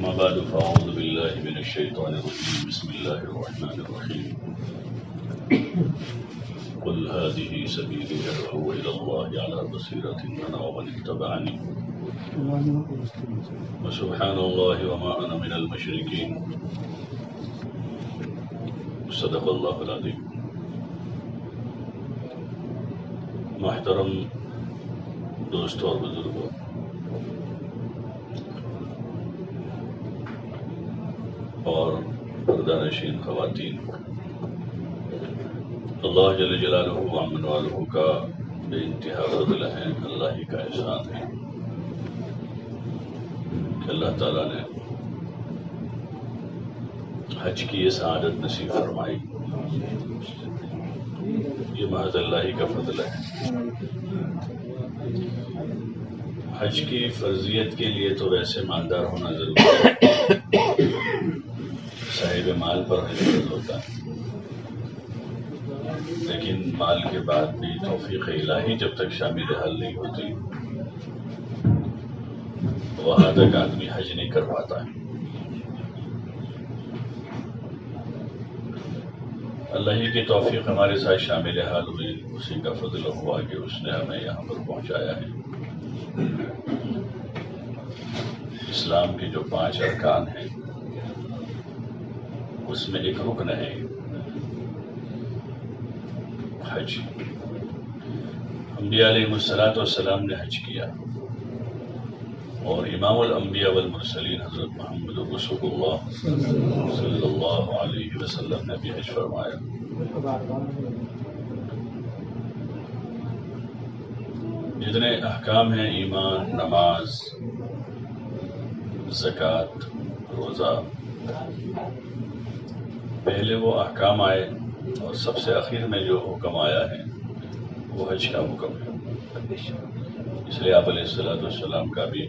أما بعد فأعوذ بالله من الشيطان الرجيم بسم الله الرحمن الرحيم قل هذه سبيلي أدعو إلى الله على بصيرة أنا ومن اتبعني وسبحان الله وما أنا من المشركين صدق الله العظيم. محترم دوستوں اور بزرگوں، اور پردہ نشین خواتین، اللہ جل جلالہ ومن والہ کا بے انتہا فضل ہے، اللہ ہی کا احسان ہے کہ اللہ تعالیٰ نے حج کی یہ سعادت نصیب فرمائی. یہ محض اللہ ہی کا فضل ہے. حج کی فرضیت کے لیے تو ویسے مالدار ہونا ضروری ہے، صاحب مال پر حج فرض ہوتا ہے، لیکن مال کے بعد بھی توفیق الہی جب تک شامل حل نہیں ہوتی وہاں تک آدمی حج نہیں کر پاتا ہے. اللہ ہی کی توفیق ہمارے ساتھ شامل حال ہوئی، اسی کا فضل ہوا کہ اس نے ہمیں یہاں پر پہنچایا ہے. اسلام کے جو 5 ارکان ہیں اس میں ایک رکن ہے حج. انبیاء علیہ السلام نے حج کیا، اور امام الانبیاء والمرسلین حضرت محمد رسول اللہ صلی اللہ علیہ وسلم نے بھی حج فرمایا. جتنے احکام ہیں، ایمان، نماز، زکوٰۃ، روزہ، پہلے وہ احکام آئے اور سب سے آخر میں جو حکم آیا ہے وہ حج کا حکم ہے. اس لیے آپ علیہ السلام کا بھی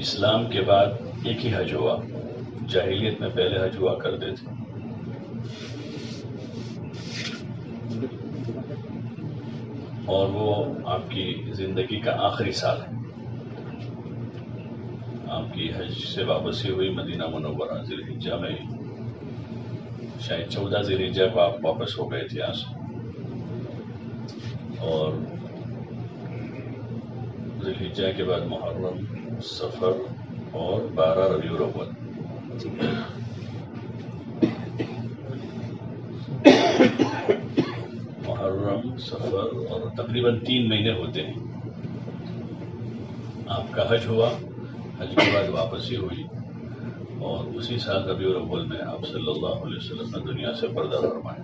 اسلام کے بعد ایک ہی حج ہوا. جاہلیت میں پہلے حج ہوا کرتے تھے، اور وہ آپ کی زندگی کا آخری سال ہے. آپ کی حج سے واپسی ہوئی مدینہ منورہ ذی الحجہ میں، شاید 14 ذی الحجہ کو آپ واپس ہو گئے تھے یہاں سے، اور ذی الحجہ کے بعد محرم، سفر اور 12 ربیع الاول. محرم، سفر اور تقریباً 3 مہینے ہوتے ہیں. آپ کا حج ہوا، حج کے بعد واپسی ہوئی، اور اسی سال ربیع الاول میں آپ صلی اللہ علیہ وسلم نے دنیا سے پردہ فرمایا.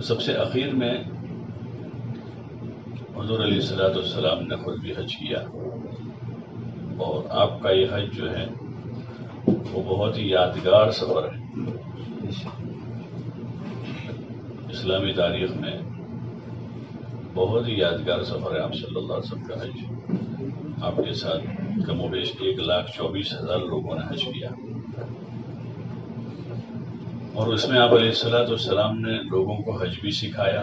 سب سے اخیر میں حضور علیہ السلام نے خود بھی حج کیا، اور آپ کا یہ حج جو ہے وہ بہت ہی یادگار سفر ہے. اسلامی تاریخ میں بہت ہی یادگار سفر ہے آپ صلی اللہ علیہ وسلم کا حج. آپ کے ساتھ کم و بیش 1,24,000 لوگوں نے حج کیا، اور اس میں آپ علیہ السلام نے لوگوں کو حج بھی سکھایا،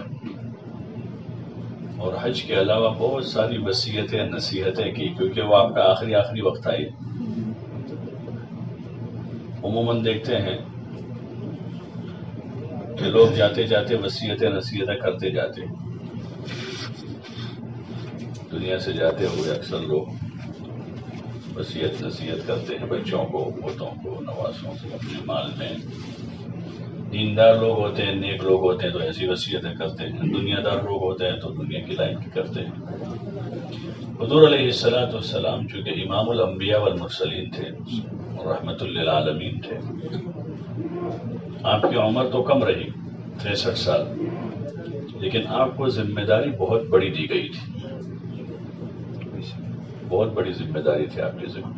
اور حج کے علاوہ بہت ساری وصیتیں، نصیحتیں کی، کیونکہ وہ آپ کا آخری وقت آئی. عموماً دیکھتے ہیں کہ لوگ جاتے جاتے وصیتیں، نصیحتیں کرتے جاتے ہیں. دنیا سے جاتے ہوئے اکثر لوگ وصیت نصیحت کرتے ہیں بچوں کو، پوتوں کو، نوازوں کو. اپنے مال میں دیندار لوگ ہوتے ہیں، نیک لوگ ہوتے ہیں تو ایسی وصیتیں کرتے ہیں. دنیا دار لوگ ہوتے ہیں تو دنیا کی لائن کی کرتے ہیں. حضور علیہ السلام چونکہ امام الانبیاء والمرسلین تھے، رحمت للعالمین تھے، آپ کی عمر تو کم رہی، 63 سال، لیکن آپ کو ذمہ داری بہت بڑی دی گئی تھی. بہت بڑی ذمہ داری تھی آپ کے ذمہ،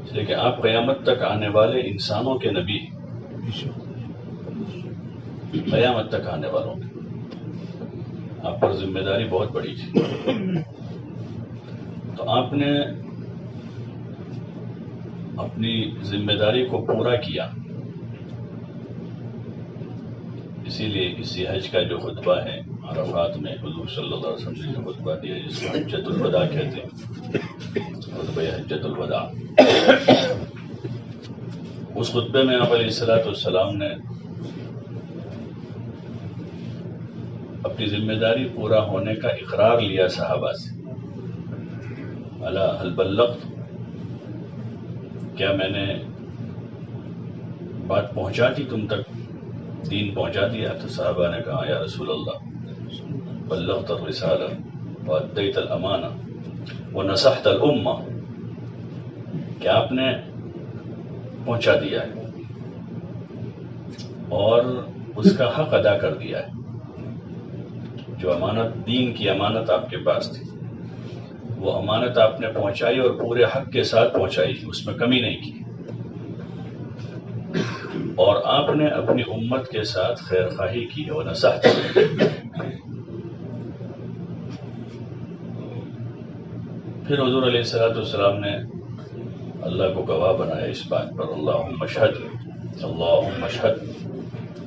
اس لیے کہ آپ قیامت تک آنے والے انسانوں کے نبی، قیامت تک آنے والوں کی آپ پر ذمہ داری بہت بڑی تھی. تو آپ نے اپنی ذمہ داری کو پورا کیا. اسی لیے اسی حج کا جو خطبہ ہے عرفات میں حضور صلی اللہ علیہ وسلم نے جو خطبہ دیا جس کو حجۃ الوداع کہتے ہیں، خطبہ حجۃ الوداع۔ اس خطبے میں آپ علیہ الصلوۃ والسلام نے اپنی ذمہ داری پورا ہونے کا اقرار لیا صحابہ سے، الا هل بلغت، کیا میں نے بات پہنچا دی تم تک، دین پہنچا دیا؟ تو صحابہ نے کہا یا رسول اللہ بلغت الرسالہ وادیت الامانہ ونصحت الامہ، کیا آپ نے پہنچا دیا ہے اور اس کا حق ادا کر دیا ہے، جو امانت، دین کی امانت آپ کے پاس تھی وہ امانت آپ نے پہنچائی اور پورے حق کے ساتھ پہنچائی، اس میں کمی نہیں کی، اور آپ نے اپنی امت کے ساتھ خیر خواہی کی اور نصحت۔ پھر حضور علیہ الصلوۃ والسلام نے اللہ کو گواہ بنایا اس بات پر، اللہم اشہد اللہم اشہد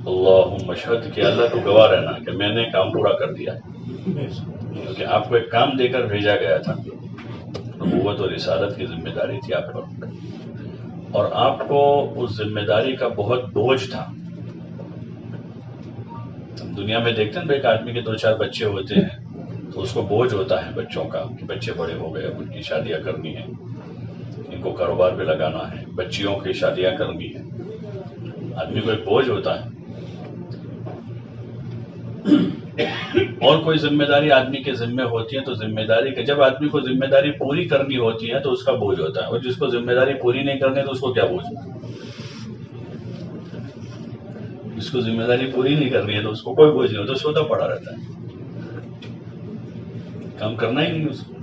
اللہم اشہد، کہ اللہ کو گواہ رہنا کہ میں نے کام پورا کر دیا، کیونکہ آپ کو ایک کام دے کر بھیجا گیا تھا، نبوت اور رسالت کی ذمہ داری تھی آپ پر، اور آپ کو اس ذمہ داری کا بہت بوجھ تھا۔ ہم دنیا میں دیکھتے ہیں ایک آدمی کے 2-4 بچے ہوتے ہیں تو اس کو بوجھ ہوتا ہے بچوں کا، کہ بچے بڑے ہو گئے، اب ان کی شادیاں کرنی ہیں، ان کو کاروبار پہ لگانا ہے، بچیوں کی شادیاں کرنی ہیں، آدمی کو ایک بوجھ ہوتا ہے۔ اور کوئی ذمہ داری آدمی کے ذمہ ہوتی ہے تو ذمہ داری کہ جب آدمی کو ذمہ داری پوری کرنی ہوتی ہے تو اس کا بوجھ ہوتا ہے، اور جس کو ذمہ داری پوری نہیں کرنی تو اس کو کیا بوجھ ہوتا ہے؟ جس کو ذمہ داری پوری نہیں کرنی ہے تو اس کو کوئی بوجھ نہیں ہوتا، سوتا پڑا رہتا ہے، کام کرنا ہی نہیں اس کو۔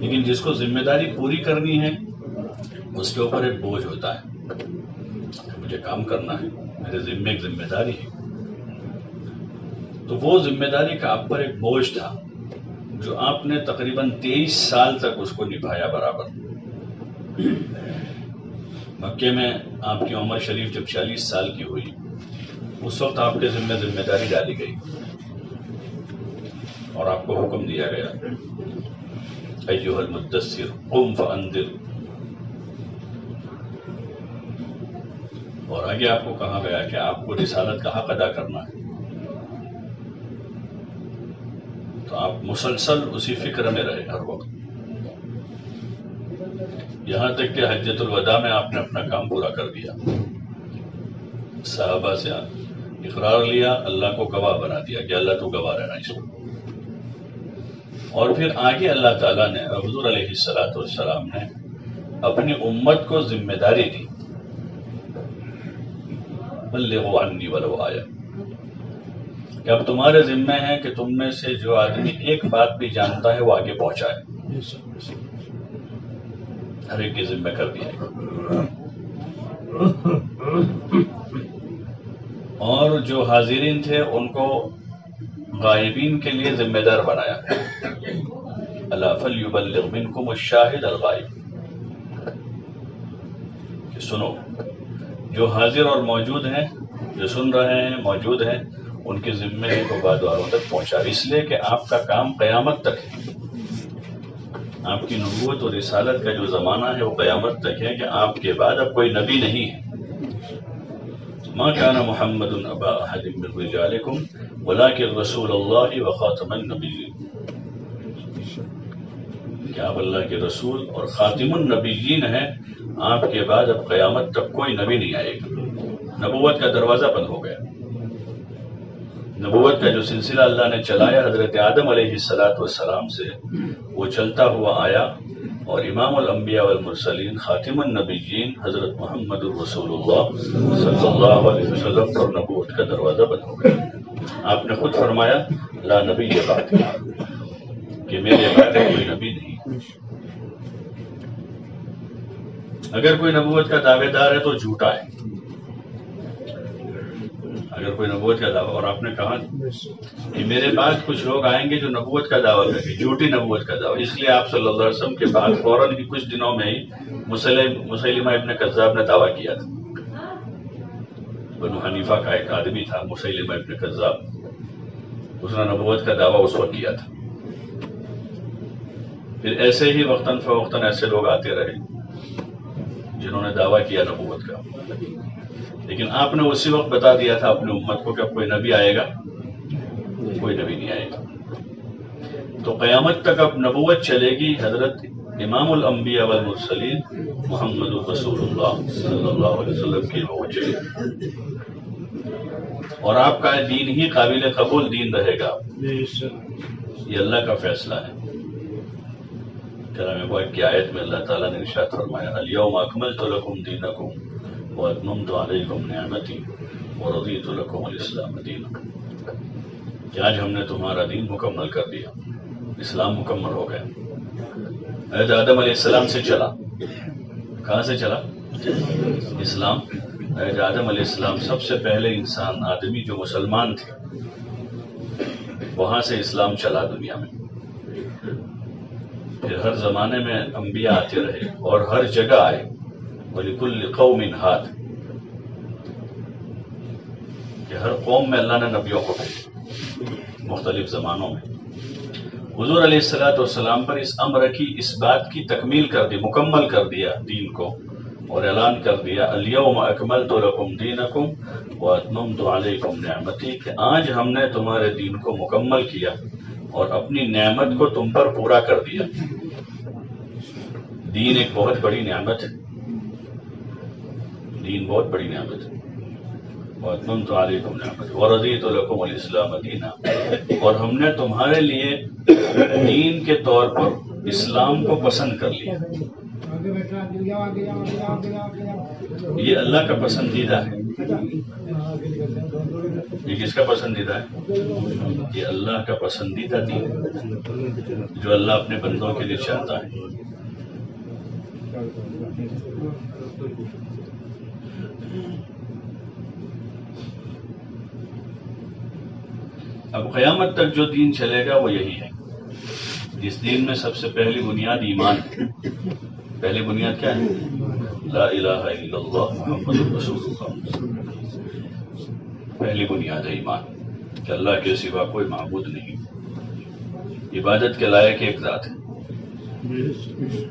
لیکن جس کو ذمہ داری پوری کرنی ہے اس کے اوپر ایک بوجھ ہوتا ہے کہ مجھے کام کرنا ہے، میرے ذمہ ایک ذمہ داری ہے۔ تو وہ ذمہ داری کا آپ پر ایک بوجھ تھا جو آپ نے تقریباً 23 سال تک اس کو نبھایا برابر۔ مکے میں آپ کی عمر شریف جب 40 سال کی ہوئی اس وقت آپ کے ذمہ داری ڈالی گئی اور آپ کو حکم دیا گیا ایھا المدثر قم فانذر، اور آگے آپ کو کہا گیا کہ آپ کو رسالت کا حق ادا کرنا ہے۔ تو آپ مسلسل اسی فکر میں رہے ہر وقت، یہاں تک کہ حجۃ الوداع میں آپ نے اپنا کام پورا کر دیا، صحابہ سے اقرار لیا، اللہ کو گواہ بنا دیا کہ اللہ تو گواہ رہنا اس کو۔ اور پھر آگے اللہ تعالیٰ نے حضور علیہ الصلوۃ والسلام نے اپنی امت کو ذمہ داری دی، بلغوا عنی ولو آیہ، کہ اب تمہارے ذمہ ہے کہ تم میں سے جو آدمی ایک بات بھی جانتا ہے وہ آگے پہنچائے، ہر ایک کے ذمہ کر دیا۔ اور جو حاضرین تھے ان کو غائبین کے لیے ذمہ دار بنایا، الا فلیبلغ منکم الشاہد الغائب، کہ سنو، جو حاضر اور موجود ہیں، جو سن رہے ہیں، موجود ہیں، ان کے ذمے کو بعد والوں تک پہنچا، اس لیے کہ آپ کا کام قیامت تک ہے، آپ کی نبوت اور رسالت کا جو زمانہ ہے وہ قیامت تک ہے، کہ آپ کے بعد اب کوئی نبی نہیں ہے۔ ما كان محمد ابا احد من رجالكم ولكن رسول الله وخاتم النبیین، کہ آپ اللہ کے رسول اور خاتم النبیین ہیں، آپ کے بعد اب قیامت تک کوئی نبی نہیں آئے گا۔ نبوت کا دروازہ بند ہو گیا، نبوت کا جو سلسلہ اللہ نے چلایا حضرت آدم علیہ السلام سے وہ چلتا ہوا آیا، اور امام الانبیاء والمرسلین خاتم النبیین حضرت محمد الرسول اللہ صلی اللہ علیہ وسلم پر نبوت کا دروازہ بند ہو گیا۔ آپ نے خود فرمایا لا نبی بعدی، کہ میرے بعد کوئی نبی نہیں۔ اگر کوئی نبوت کا دعوے دار ہے تو جھوٹا ہے، اگر کوئی نبوت کا دعویٰ، اور آپ نے کہا کہ میرے بعد کچھ لوگ آئیں گے جو نبوت کا دعویٰ کریں گے، جھوٹی نبوت کا دعویٰ، اس لیے آپ صلی اللہ علیہ وسلم کے بعد فوراً ہی کچھ دنوں میں ہی مسیلمہ ابن کذاب نے دعویٰ کیا تھا۔ بنو حنیفہ کا ایک آدمی تھا مسیلمہ ابن کذاب، اس نے نبوت کا دعویٰ اس وقت کیا تھا۔ پھر ایسے ہی وقتاً فوقتاً ایسے لوگ آتے رہے جنہوں نے دعویٰ کیا نبوت کا، لیکن آپ نے اسی وقت بتا دیا تھا اپنی امت کو کہ اب کوئی نبی آئے گا، کوئی نبی نہیں آئے گا۔ تو قیامت تک اب نبوت چلے گی حضرت امام الانبیاء والمرسلین محمد رسول اللہ صلی اللہ علیہ وسلم کی وہ چلے گی، اور آپ کا دین ہی قابل قبول دین رہے گا۔ یہ اللہ کا فیصلہ ہے۔ کلام پاک کی آیت میں اللہ تعالیٰ نے ارشاد فرمایا الیوم اکملت لکم دینکم واتممت علیکم نعمتی ورضیت لکم الاسلام دینا، کہ آج ہم نے تمہارا دین مکمل کر دیا، اسلام مکمل ہو گیا۔ حضرت آدم علیہ السلام سے چلا، کہاں سے چلا؟ اسلام۔ حضرت آدم علیہ السلام سب سے پہلے انسان آدمی جو مسلمان تھے، وہاں سے اسلام چلا دنیا میں۔ پھر ہر زمانے میں انبیاء آتے رہے اور ہر جگہ آئے، وَلِكُلِّ قَوْمٍ هَادٍ، کہ ہر قوم میں اللہ نے نبیوں کو بھیجا مختلف زمانوں میں۔ حضور علیہ السلام پر اس امر کی، اس بات کی تکمیل کر دی، مکمل کر دیا دین کو، اور اعلان کر دیا الیوم اکملت لکم دینکم واتممت علیکم نعمتی، کہ آج ہم نے تمہارے دین کو مکمل کیا اور اپنی نعمت کو تم پر پورا کر دیا۔ دین ایک بہت بڑی نعمت ہے، دین بہت بڑی نعمت ہے۔ واتممت علیکم نعمتی ورضیت لکم الاسلام دینا، اور ہم نے تمہارے لیے دین کے طور پر اسلام کو پسند کر لیا۔ یہ اللہ کا پسندیدہ ہے۔ یہ کس کا پسندیدہ ہے؟ یہ اللہ کا پسندیدہ دین جو اللہ اپنے بندوں کے لیے چاہتا ہے۔ اب قیامت تک جو دین چلے گا وہ یہی ہے۔ اس دین میں سب سے پہلی بنیاد ایمان ہے۔ پہلی بنیاد کیا ہے؟ لا الہ الا اللہ محمد رسول اللہ۔ پہلی بنیاد ہے ایمان، کہ اللہ کے سوا کوئی معبود نہیں، عبادت کے لائق ایک ذات ہے،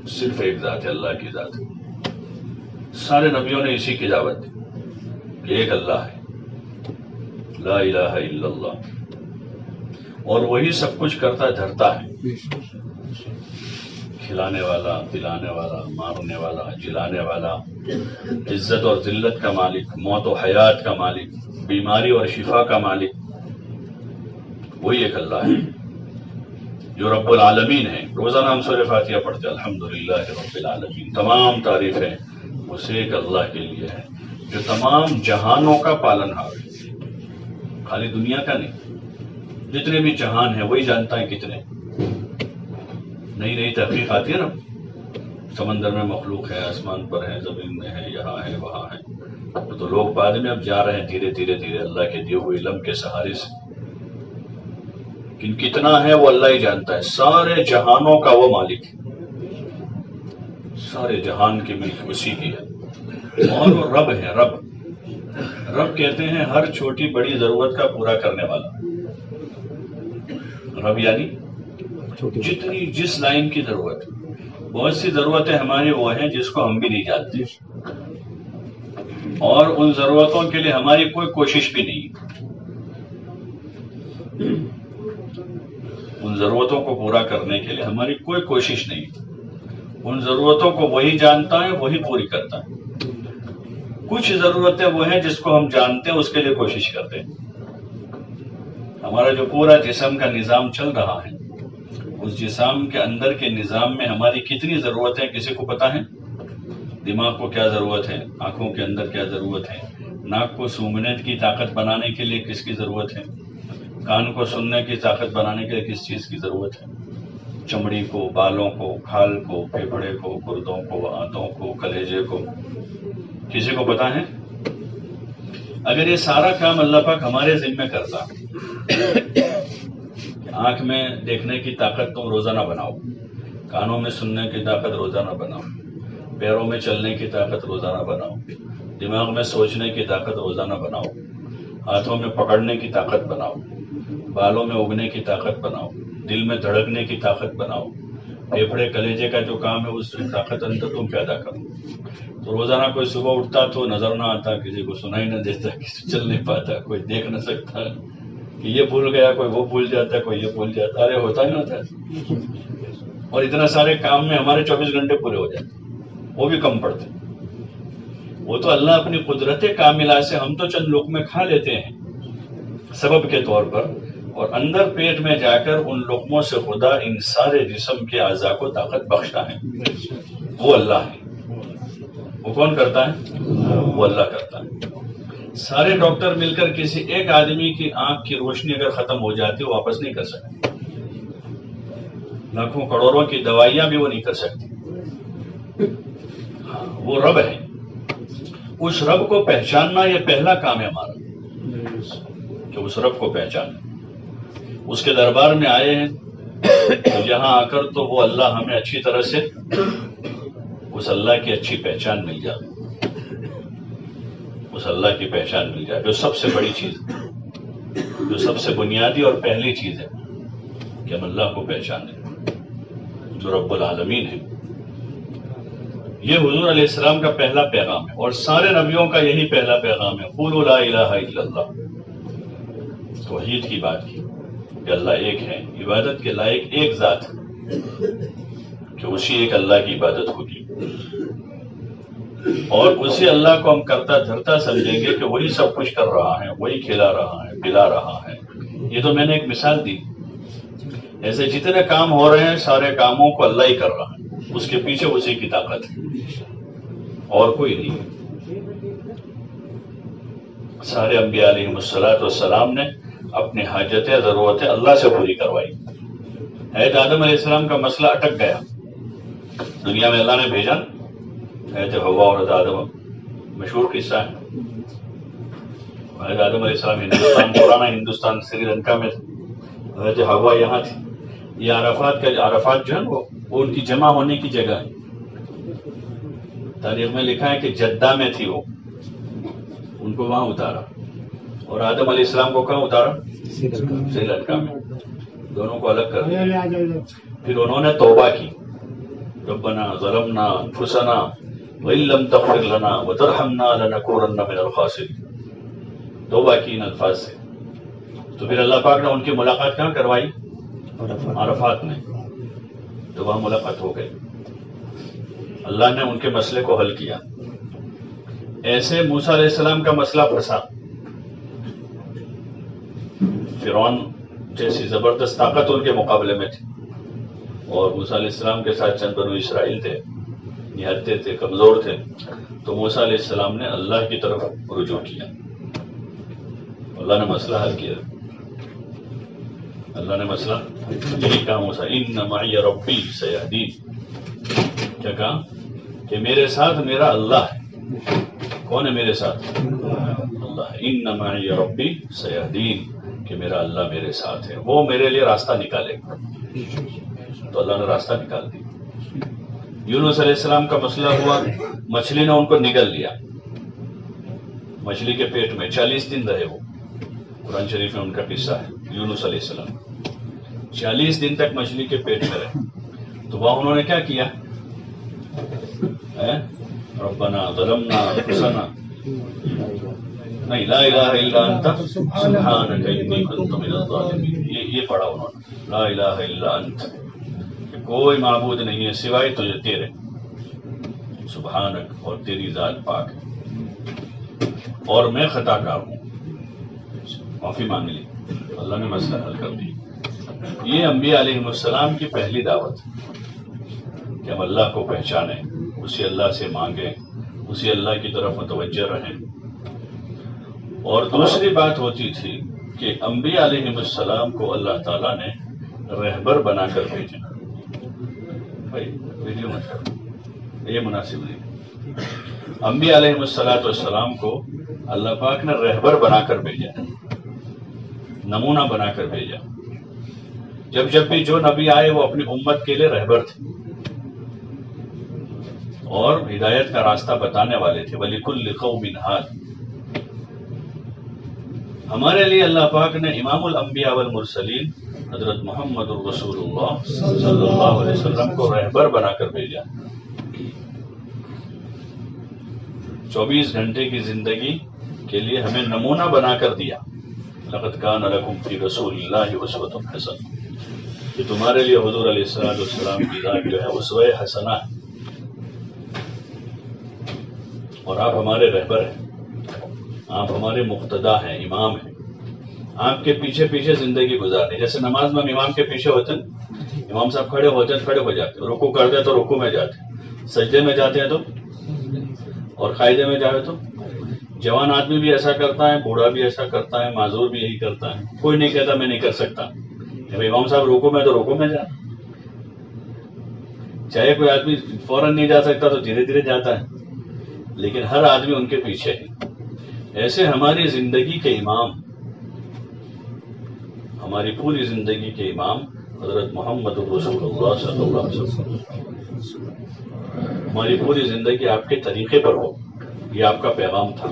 صرف ایک ذات ہے، اللہ کی ذات ہے۔ سارے نبیوں نے اسی کی دعوت دی کہ ایک اللہ ہے، لا الہ الا اللہ، اور وہی سب کچھ کرتا دھرتا ہے، کھلانے والا، پلانے والا، مارنے والا، جلانے والا، عزت اور ذلت کا مالک، موت و حیات کا مالک، بیماری اور شفا کا مالک، وہی ایک اللہ ہے جو رب العالمین ہے۔ روزانہ ہم سورہ فاتحہ پڑھتے ہیں الحمدللہ رب العالمین، تمام تعریفیں اس ایک اللہ کے لیے ہے جو تمام جہانوں کا پالنہار ہے، خالی دنیا کا نہیں، جتنے بھی جہان ہیں وہی جانتا ہے کتنے۔ نئی نئی تحقیق آتی ہے نا، سمندر میں مخلوق ہے، آسمان پر ہے، زمین میں ہے، یہاں ہے، وہاں ہے، تو لوگ بعد میں اب جا رہے ہیں دھیرے دھیرے دھیرے اللہ کے دیے ہوئے علم کے سہارے سے، کتنا ہے وہ اللہ ہی جانتا ہے۔ سارے جہانوں کا وہ مالک ہے، سارے جہان کی ملک اسی کی ہے، اور وہ رب ہے۔ رب کہتے ہیں ہر چھوٹی بڑی ضرورت کا پورا کرنے والا۔ رب یعنی جتنی جس لائن کی ضرورت، بہت سی ضرورتیں ہماری وہ ہیں جس کو ہم بھی نہیں جانتے، اور ان ضرورتوں کے لیے ہماری کوئی کوشش بھی نہیں۔ ان ضرورتوں کو پورا کرنے کے لیے ہماری کوئی کوشش نہیں، ان ضرورتوں کو وہی جانتا ہے، وہی پوری کرتا ہے۔ کچھ ضرورتیں وہ ہیں جس کو ہم جانتے ہیں، اس کے لیے کوشش کرتے ہیں۔ ہمارا جو پورا جسم کا نظام چل رہا ہے، اس جسم کے اندر کے نظام میں ہماری کتنی ضرورتیں کسی کو پتہ ہیں؟ دماغ کو کیا ضرورت ہے، آنکھوں کے اندر کیا ضرورت ہے، ناک کو سونگھنے کی طاقت بنانے کے لیے کس کی ضرورت ہے، کان کو سننے کی طاقت بنانے کے لیے کس چیز کی ضرورت ہے، چمڑی کو، بالوں کو، کھال کو، پھیپھڑے کو، گردوں کو، آنتوں کو، کلیجے کو، کسی کو پتہ ہے؟ اگر یہ سارا کام اللہ پاک ہمارے ذمہ کرتا، آنکھ میں دیکھنے کی طاقت تم روزانہ بناؤ، کانوں میں سننے کی طاقت روزانہ بناؤ، پیروں میں چلنے کی طاقت روزانہ بناؤ، دماغ میں سوچنے کی طاقت روزانہ بناؤ، ہاتھوں میں پکڑنے کی طاقت بناؤ، بالوں میں اگنے کی طاقت بناؤ، دل میں دھڑکنے کی طاقت بناؤ، پھیپھڑے کلیجے کا جو کام ہے اس سے طاقت اندر تم پیدا کرو. تو روزانہ کوئی صبح اٹھتا تو نظر نہ آتا، کسی کو سنائی نہ دیتا، کسی چل نہیں پاتا، کوئی دیکھ نہ سکتا کہ یہ بھول گیا، کوئی وہ بھول جاتا، کوئی یہ بھول جاتا. ارے ہوتا نہیں ہوتا. اور اتنا سارے کام میں ہمارے 24 گھنٹے پورے ہو جاتے، وہ بھی کم پڑتے. وہ تو اللہ اپنی قدرت کاملہ سے ہم تو چند لقمے کھا لیتے ہیں سبب کے طور پر، اور اندر پیٹ میں جا کر ان لقموں سے خدا ان سارے جسم کے اعضاء کو طاقت بخشتا ہے. وہ اللہ ہے. وہ کون کرتا ہے؟ وہ اللہ کرتا ہے. سارے ڈاکٹر مل کر کسی ایک آدمی کی آنکھ کی روشنی اگر ختم ہو جاتی وہ واپس نہیں کر سکتے. لاکھوں کروڑوں کی دوائیاں بھی وہ نہیں کر سکتی. وہ رب ہے. اس رب کو پہچاننا یہ پہلا کام ہے ہمارا، کہ اس رب کو پہچاننا. اس کے دربار میں آئے ہیں تو یہاں آ کر تو وہ اللہ ہمیں اچھی طرح سے اس اللہ کی اچھی پہچان مل جائے. اس اللہ کی پہچان مل جائے جو سب سے بڑی چیز ہے، جو سب سے بنیادی اور پہلی چیز ہے کہ ہم اللہ کو پہچانیں جو رب العالمین ہے. یہ حضور علیہ السلام کا پہلا پیغام ہے، اور سارے نبیوں کا یہی پہلا پیغام ہے. قولوا لا الہ الا اللہ. توحید کی بات کی کہ اللہ ایک ہے، عبادت کے لائق ایک ذات ہے، کہ اسی ایک اللہ کی عبادت ہوگی، اور اسی اللہ کو ہم کرتا دھرتا سمجھیں گے کہ وہی سب کچھ کر رہا ہے، وہی کھلا رہا ہے، پلا رہا ہے. یہ تو میں نے ایک مثال دی. ایسے جتنے کام ہو رہے ہیں سارے کاموں کو اللہ ہی کر رہا ہے، اس کے پیچھے اسی کی طاقت ہے اور کوئی نہیں. سارے انبیاء علیہ السلام نے اپنی حاجتیں ضرورتیں اللہ سے پوری کروائی. حضرت آدم علیہ السلام کا مسئلہ اٹک گیا، دنیا میں اللہ نے بھیجا. حضرت حوا اور حضرت آدم مشہور قصہ ہے. حضرت آدم علیہ السلام ہندوستان، پرانا ہندوستان سری لنکا میں تھے. حضرت حوا یہاں تھی. یہ عرفات جو ہے وہ ان کی جمع ہونے کی جگہ ہے. تاریخ میں لکھا ہے کہ جدہ میں تھی وہ، ان کو وہاں اتارا. اور آدم علیہ السلام کو کہاں اتارا؟ سری لنکا میں. دونوں کو الگ کر دیا. پھر انہوں نے توبہ کی. ربنا ظلمنا انفسنا وان لم تغفر لنا وترحمنا لنکونن من الخاسرین. توبہ کی ان الفاظ سے. تو پھر اللہ پاک نے ان کی ملاقات کہاں کروائی؟ عرفات میں. تو وہاں ملاقات ہو گئی. اللہ نے ان کے مسئلے کو حل کیا. ایسے موسیٰ علیہ السلام کا مسئلہ پھنسا. فرعون جیسی زبردست طاقت ان کے مقابلے میں تھی، اور موسیٰ علیہ السلام کے ساتھ چند بنو اسرائیل تھے، نہتے تھے، کمزور تھے. تو موسیٰ علیہ السلام نے اللہ کی طرف رجوع کیا. اللہ نے مسئلہ حل کیا. اللہ نے مسئلہ یہی کہا موسیٰ ان معی ربی سیہدین. کیا کہا؟ کہ میرے ساتھ میرا اللہ ہے. کون ہے میرے ساتھ؟ اللہ ہے. ان معی ربی سیہدین، کہ میرا اللہ میرے ساتھ ہے، وہ میرے لیے راستہ نکالے گا. تو اللہ نے راستہ نکال دیا. یونس علیہ السلام کا مسئلہ ہوا، مچھلی نے ان کو نگل لیا. مچھلی کے پیٹ میں 40 دن رہے وہ. قرآن شریف میں ان کا قصہ ہے. یونس علیہ السلام 40 دن تک مچھلی کے پیٹ میں رہے. تو وہاں انہوں نے کیا کیا؟ ربنا ظلمنا انفسنا، نہیں لا الہ الا انت سبحانک انی کنت من الظالمین. یہ پڑھا انہوں نے، لا الہ الا انت، کہ کوئی معبود نہیں ہے سوائے تجھے تیرے، سبحانک، اور تیری ذات پاک ہے، اور میں خطا کار ہوں. معافی مانگ لی. اللہ نے مسئلہ حل کر دی. یہ انبیاء علیہ السلام کی پہلی دعوت کہ ہم اللہ کو پہچانیں، اسی اللہ سے مانگیں، اسی اللہ کی طرف متوجہ رہیں. اور دوسری بات ہوتی تھی کہ انبیاء علیہ السلام کو اللہ تعالیٰ نے رہبر بنا کر بھیجا. بھائی ویڈیو مت کرو، یہ مناسب نہیں. انبیاء علیہ السلام کو اللہ پاک نے رہبر بنا کر بھیجا، نمونہ بنا کر بھیجا. جب بھی جو نبی آئے وہ اپنی امت کے لیے رہبر تھے اور ہدایت کا راستہ بتانے والے تھے. وَلِكُلِّ قَوْمٍ هَادٍ. ہمارے لیے اللہ پاک نے امام الانبیاء والمرسلین حضرت محمد الرسول اللہ صلی اللہ علیہ وسلم کو رہبر بنا کر بھیجا. 24 گھنٹے کی زندگی کے لیے ہمیں نمونہ بنا کر دیا. لقد کان لکم فی رسول اللہ اسوۃ حسنہ، کہ تمہارے لیے حضور علیہ السلام کی ذات جو ہے اسوہ حسنہ ہے، اور آپ ہمارے رہبر ہیں، آپ ہمارے مقتدا ہیں، امام ہیں. آپ کے پیچھے پیچھے زندگی گزارنی. جیسے نماز میں ہم امام کے پیچھے ہوتے ہیں، امام صاحب کھڑے ہوتے ہیں، کھڑے ہو جاتے ہیں، رکوع کرتے ہیں تو رکوع میں جاتے ہیں، سجدے میں جاتے ہیں تو، اور قاعدے میں جاوے تو. جوان آدمی بھی ایسا کرتا ہے، بوڑھا بھی ایسا کرتا ہے، معذور بھی یہی کرتا ہے. کوئی نہیں کہتا میں نہیں کر سکتا. جب امام صاحب رکوع میں تو رکوع میں جا. چاہے کوئی آدمی فوراً نہیں جا سکتا تو دھیرے دھیرے جاتا ہے، لیکن ہر آدمی ان کے پیچھے ہے. ایسے ہماری زندگی کے امام، ہماری پوری زندگی کے امام حضرت محمد رسول اللہ صلی اللہ علیہ وسلم. ہماری پوری زندگی آپ کے طریقے پر ہو، یہ آپ کا پیغام تھا.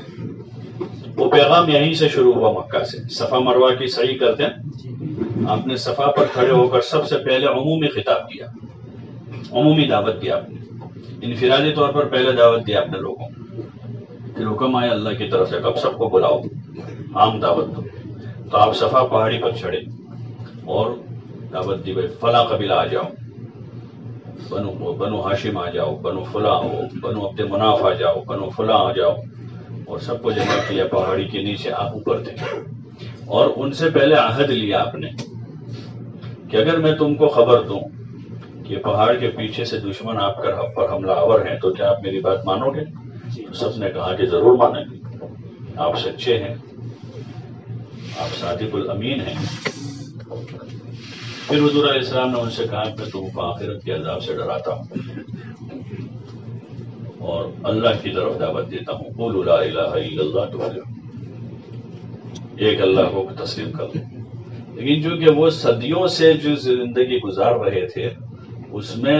وہ پیغام یہیں سے شروع ہوا، مکہ سے. صفا مروہ کی سعی کرتے ہیں، آپ نے صفا پر کھڑے ہو کر سب سے پہلے عمومی خطاب کیا، عمومی دعوت دی آپ نے. انفرادی طور پر پہلے دعوت دی آپ نے لوگوں کو، پھر حکم آیا اللہ کی طرف سے کب سب کو بلاؤ، عام دعوت دو. تو آپ صفا پہاڑی پر چڑھے اور دعوت دی، بھائی فلاں قبیلہ آ جاؤ، بنو ہاشم آ جاؤ، بنو فلاں ہو، بنو عبد مناف آ جاؤ، بنو فلاں آ جاؤ. اور سب کو جمع کیا پہاڑی کے نیچے. آپ اوپر تھے اور ان سے پہلے عہد لیا آپ نے کہ اگر میں تم کو خبر دوں کہ پہاڑ کے پیچھے سے دشمن آپ پر حملہ آور ہیں تو کیا آپ میری بات مانو گے؟ تو سب نے کہا کہ ضرور مانیں گے، آپ سچے ہیں، آپ صادق الامین ہیں. پھر حضور علیہ السلام نے ان سے کہا کہ میں تم کو آخرت کے عذاب سے ڈراتا ہوں اور اللہ کی طرف دعوت دیتا ہوں. قولوا لا الہ الا اللہ تفلحوا، ایک اللہ کو تسلیم کر لیں. لیکن چونکہ وہ صدیوں سے جو زندگی گزار رہے تھے اس میں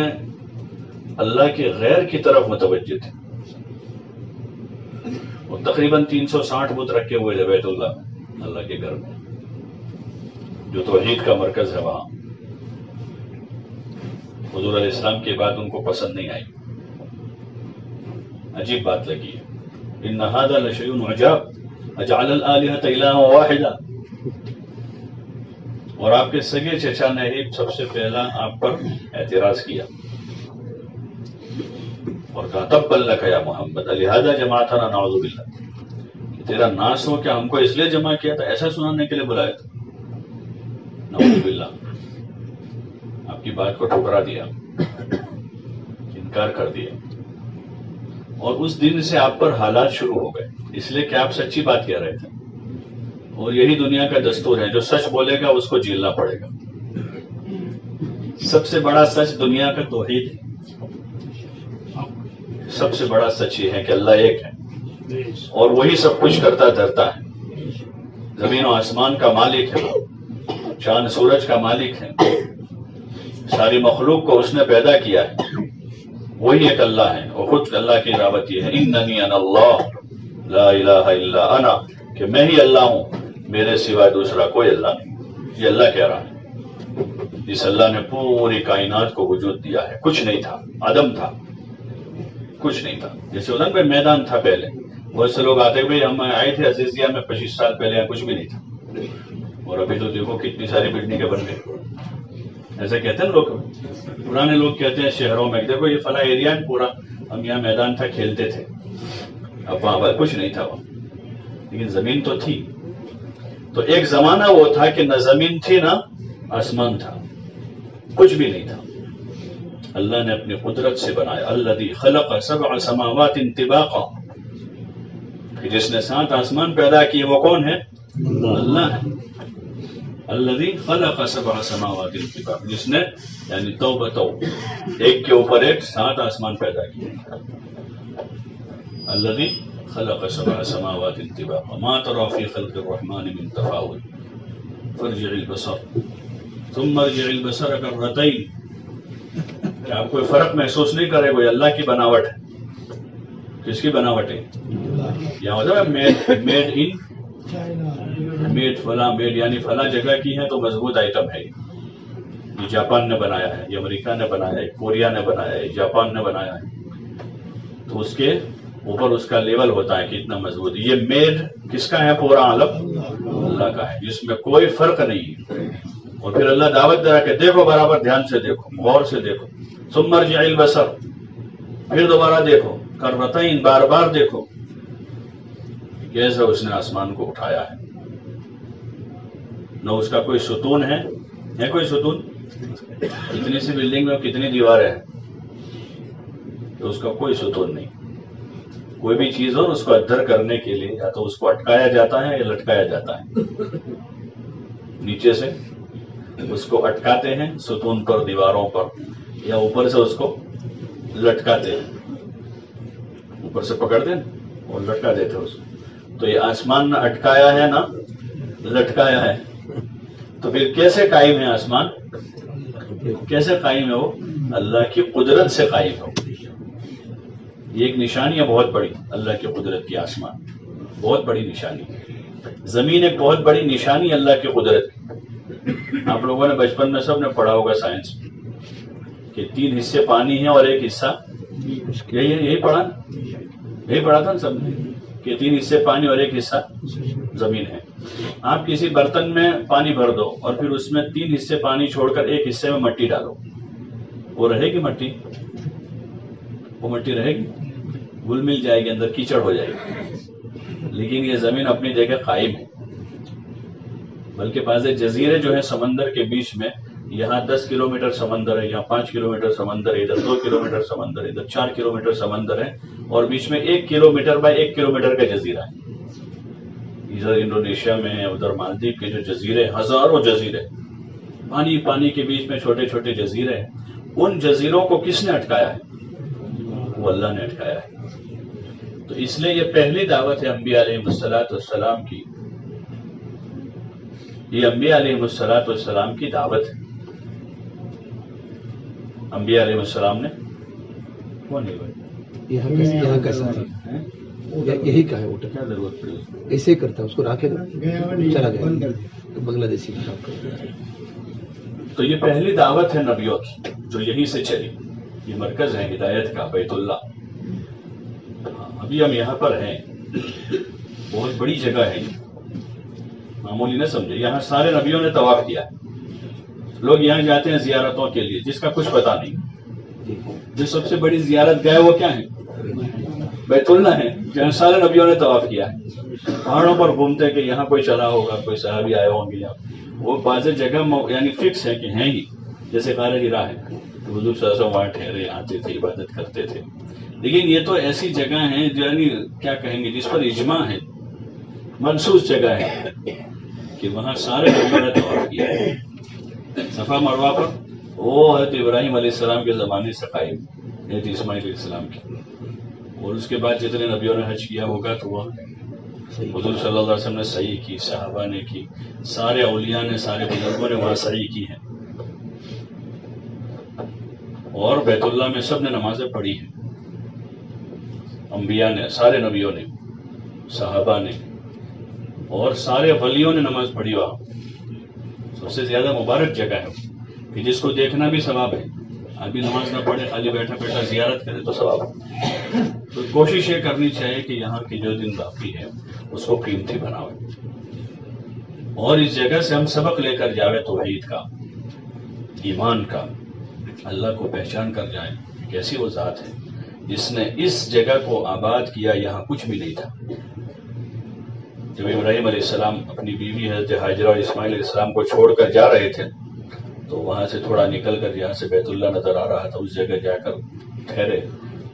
اللہ کے غیر کی طرف متوجہ تھے. وہ تقریباً 360 بت رکھے ہوئے تھے بیت اللہ کے گھر میں، جو توحید کا مرکز ہے وہاں. حضور علیہ السلام کی بات ان کو پسند نہیں آئی، عجیب بات لگی. ان ھذا لشیء عجاب اجعل الآلہۃ الہا واحدا. اور آپ کے سگے چچا نے ہی سب سے پہلا آپ پر اعتراض کیا اور کہا تبا لک یا محمد لہذا جماعتنا نعوذ باللہ، کہ تیرا ناس ہو، کیا ہم کو اس لیے جمع کیا تھا، ایسا سنانے کے لیے بلایا تھا؟ نعوذ باللہ. آپ کی بات کو ٹھکرا دیا، انکار کر دیا. اور اس دن سے آپ پر حالات شروع ہو گئے، اس لیے کہ آپ سچی بات کہہ رہے تھے. اور یہی دنیا کا دستور ہے، جو سچ بولے گا اس کو جھیلنا پڑے گا. سب سے بڑا سچ دنیا کا توحید ہے. سب سے بڑا سچ یہ ہے کہ اللہ ایک ہے اور وہی سب کچھ کرتا دھرتا ہے. زمین و آسمان کا مالک ہے، چاند سورج کا مالک ہے، ساری مخلوق کو اس نے پیدا کیا ہے. وہی ایک اللہ ہے اور خود اللہ کی دعوت یہ ہے اننی انا اللہ لا الہ الا انا، کہ میں ہی اللہ ہوں، میرے سوا دوسرا کوئی اللہ نہیں. یہ اللہ کہہ رہا ہے. اس اللہ نے پوری کائنات کو وجود دیا ہے. کچھ نہیں تھا، عدم تھا، کچھ نہیں تھا. جیسے ادھر پہ میدان تھا پہلے، بہت سے لوگ آتے بھائی ہم آئے تھے عزیزیہ میں 25 سال پہلے، یہاں کچھ بھی نہیں تھا اور ابھی تو دیکھو کتنی ساری بلڈنگیں بن گئی. ایسے کہتے ہیں لوگ، پرانے لوگ کہتے ہیں شہروں میں دیکھو یہ فلاں ایریا پورا ہم یہاں میدان تھا، کھیلتے تھے. اب وہاں کچھ نہیں تھا وہاں، لیکن زمین تو تھی. تو ایک زمانہ وہ تھا کہ نہ زمین تھی نہ آسمان تھا، کچھ بھی نہیں تھا. اللہ نے اپنی قدرت سے بنایا. الذی خلق 7 سماوات طباقا، جس نے 7 آسمان پیدا کیے وہ کون ہے؟ اللہ ہے. الذی خلق 7 سماوات طباقا، جس نے یعنی توبتو ایک کے اوپر ایک 7 آسمان پیدا کیے. الذی خلق 7 سماوات طباقا ما ترى في خلق الرحمن من تفاوت فارجع البصر ثم ارجع البصر كرتين. کہ آپ کوئی فرق محسوس نہیں کرے گا، یہ اللہ کی بناوٹ ہے. کس کی بناوٹ ہے؟ یہاں ہوتا ہے میڈ ان، میڈ فلاں، میڈ یعنی فلاں جگہ کی ہے تو مضبوط آئٹم ہے. یہ جاپان نے بنایا ہے، یہ امریکہ نے بنایا ہے، کوریا نے بنایا ہے، جاپان نے بنایا ہے، تو اس کے اوپر اس کا لیول ہوتا ہے کہ اتنا مضبوط. یہ میڈ کس کا ہے؟ پورا عالم اللہ کا ہے، جس میں کوئی فرق نہیں ہے. اور پھر اللہ دعوت دے رہا کہ دیکھو، برابر دھیان سے دیکھو، غور سے دیکھو. ثم ارجع البصر، پھر دوبارہ دیکھو، کرتین، بار بار دیکھو کیسے اس نے آسمان کو اٹھایا ہے. نہ اس کا کوئی ستون ہے کوئی ستون؟ اتنی سی بلڈنگ میں کتنی دیواریں ہیں، تو اس کا کوئی ستون نہیں. کوئی بھی چیز ہو اس کو ادھر کرنے کے لیے یا تو اس کو اٹکایا جاتا ہے یا لٹکایا جاتا ہے. نیچے سے اس کو اٹکاتے ہیں ستون پر، دیواروں پر، یا اوپر سے اس کو لٹکاتے ہیں، اوپر سے پکڑتے ہیں اور لٹکا دیتے ہیں اس کو. تو یہ آسمان نہ اٹکایا ہے نہ لٹکایا ہے، تو پھر کیسے قائم ہے آسمان؟ کیسے قائم ہے وہ؟ اللہ کی قدرت سے قائم ہے. یہ ایک نشانی ہے بہت بڑی اللہ کی قدرت کی. آسمان بہت بڑی نشانی، زمین ایک بہت بڑی نشانی اللہ کی قدرت کی. آپ لوگوں نے بچپن میں سب نے پڑھا ہوگا سائنس کہ 3 حصے پانی ہیں اور 1 حصہ، یہی پڑھا تھا نا سب نے کہ 3 حصے پانی اور 1 حصہ زمین ہے. آپ کسی برتن میں پانی بھر دو اور پھر اس میں 3 حصے پانی چھوڑ کر 1 حصے میں مٹی ڈالو، وہ رہے گی مٹی؟ وہ مٹی رہے گی؟ گل مل جائے گی، اندر کیچڑ ہو جائے گی. لیکن یہ زمین اپنی جگہ قائم ہے. بلکہ بعض جزیرے جو ہیں سمندر کے بیچ میں، یہاں 10 کلومیٹر سمندر ہے، یہاں 5 کلومیٹر سمندر ہے، ادھر 2 کلومیٹر سمندر ہے، ادھر 4 کلومیٹر سمندر ہے، اور بیچ میں 1 کلومیٹر بائی 1 کلومیٹر کا جزیرہ ہے. ادھر انڈونیشیا میں ہے، ادھر مالدیپ کے جو جزیرے، ہزاروں جزیرے، پانی کے بیچ میں چھوٹے چھوٹے جزیرے ہیں. ان جزیروں کو کس نے اٹکایا ہے؟ وہ اللہ نے اٹکایا ہے. تو اس لیے یہ پہلی دعوت ہے انبیاء علیہ السلام کی. یہ انبیاء علیہ السلام کی دعوت ہے. انبیاء علیہ السلام نے کون ہے یہاں کا ساتھی یہی کہا ہے، وہ کیا ضرورت پڑی؟ ایسے کرتا اس کو راکھے چلا گیا بنگلہ دیشی. تو یہ پہلی دعوت ہے نبیوں کی جو یہیں سے چلی. یہ مرکز ہے ہدایت کا، بیت اللہ. ابھی ہم یہاں پر ہیں، بہت بڑی جگہ ہے، معمولی نہ سمجھے. یہاں سارے نبیوں نے طواف کیا. لوگ یہاں جاتے ہیں زیارتوں کے لیے جس کا کچھ پتا نہیں. جو سب سے بڑی زیارت گاہ وہ کیا ہے؟ بیت اللہ ہے، جہاں سارے نبیوں نے طواف کیا ہے. پہاڑوں پر گھومتے کہ یہاں کوئی چلا ہوگا، کوئی صحابی آئے ہوں گے. وہ بعض جگہ یعنی فکس ہے کہ ہیں ہی. جیسے غار ہرا ہے، حضور صلی اللہ علیہ وسلم وہاں ٹھہرے، آتے تھے، عبادت کرتے تھے. لیکن یہ تو ایسی جگہ ہیں جو یعنی کیا کہیں گے، جس پر اجماع ہے، منصوص جگہ ہے کہ وہاں سارے لوگوں نے طواف کیا ہے. صفا مروہ پر وہ حضرت ابراہیم علیہ السلام کے زمانے سے قائم، حضرت اسماعیل علیہ السلام کی. اور اس کے بعد جتنے نبیوں نے حج کیا ہوگا تو وہ حضور صلی اللہ علیہ وسلم نے صحیح کی، صحابہ نے کی، سارے اولیاء نے، سارے بزرگوں نے وہاں صحیح کی ہیں. اور بیت اللہ میں سب نے نمازیں پڑھی ہیں. انبیاء نے، سارے نبیوں نے، صحابہ نے، اور سارے ولیوں نے نماز پڑھی. وہاں سب سے زیادہ مبارک جگہ ہے کہ جس کو دیکھنا بھی ثواب ہے. آدمی نماز نہ پڑھے، خالی بیٹھا بیٹھا زیارت کرے تو ثواب ہے. تو کوشش یہ کرنی چاہیے کہ یہاں کی جو دن باقی ہے اس کو قیمتی بناوے، اور اس جگہ سے ہم سبق لے کر جاوے توحید کا، ایمان کا، اللہ کو پہچان کر جائیں. کیسی وہ ذات ہے جس نے اس جگہ کو آباد کیا. یہاں کچھ بھی نہیں تھا. جب ابراہیم علیہ السلام اپنی بیوی حضرت ہاجرہ اور اسماعیل علیہ السلام کو چھوڑ کر جا رہے تھے تو وہاں سے تھوڑا نکل کر جہاں سے بیت اللہ نظر آ رہا تھا اس جگہ جا کر ٹھہرے،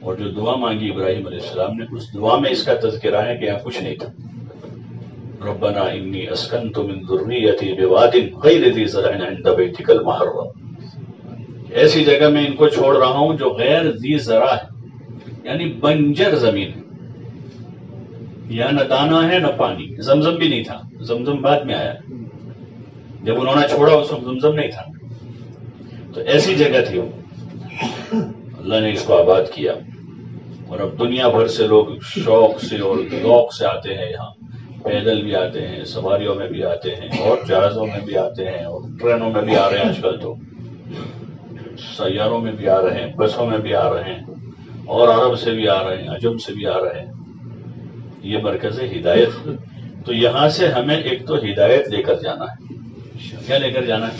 اور جو دعا مانگی ابراہیم علیہ السلام نے، اس دعا میں اس کا تذکرہ ہے کہ یہاں کچھ نہیں تھا. ربنا انی اسکنت من ذریتی بواد غیر ذی زرع عند بیتک المحرم. ایسی جگہ میں ان کو چھوڑ رہا ہوں جو غیر ذی زرع ہے، یعنی بنجر زمین ہے. یہاں نہ دانا ہے نہ پانی. زمزم بھی نہیں تھا، زمزم بعد میں آیا. جب انہوں نے چھوڑا اس وقت زمزم نہیں تھا. تو ایسی جگہ تھی وہ، اللہ نے اس کو آباد کیا. اور اب دنیا بھر سے لوگ شوق سے اور ذوق سے آتے ہیں یہاں. پیدل بھی آتے ہیں، سواریوں میں بھی آتے ہیں، اور جہازوں میں بھی آتے ہیں، اور ٹرینوں میں بھی آ رہے ہیں آج کل. تو سیاروں میں بھی آ رہے ہیں، بسوں میں بھی آ رہے ہیں، اور عرب سے بھی آ رہے ہیں، عجم سے بھی آ رہے ہیں. یہ مرکز ہدایت. تو یہاں سے ہمیں ایک تو ہدایت لے کر جانا ہے. کیا لے کر جانا ہے؟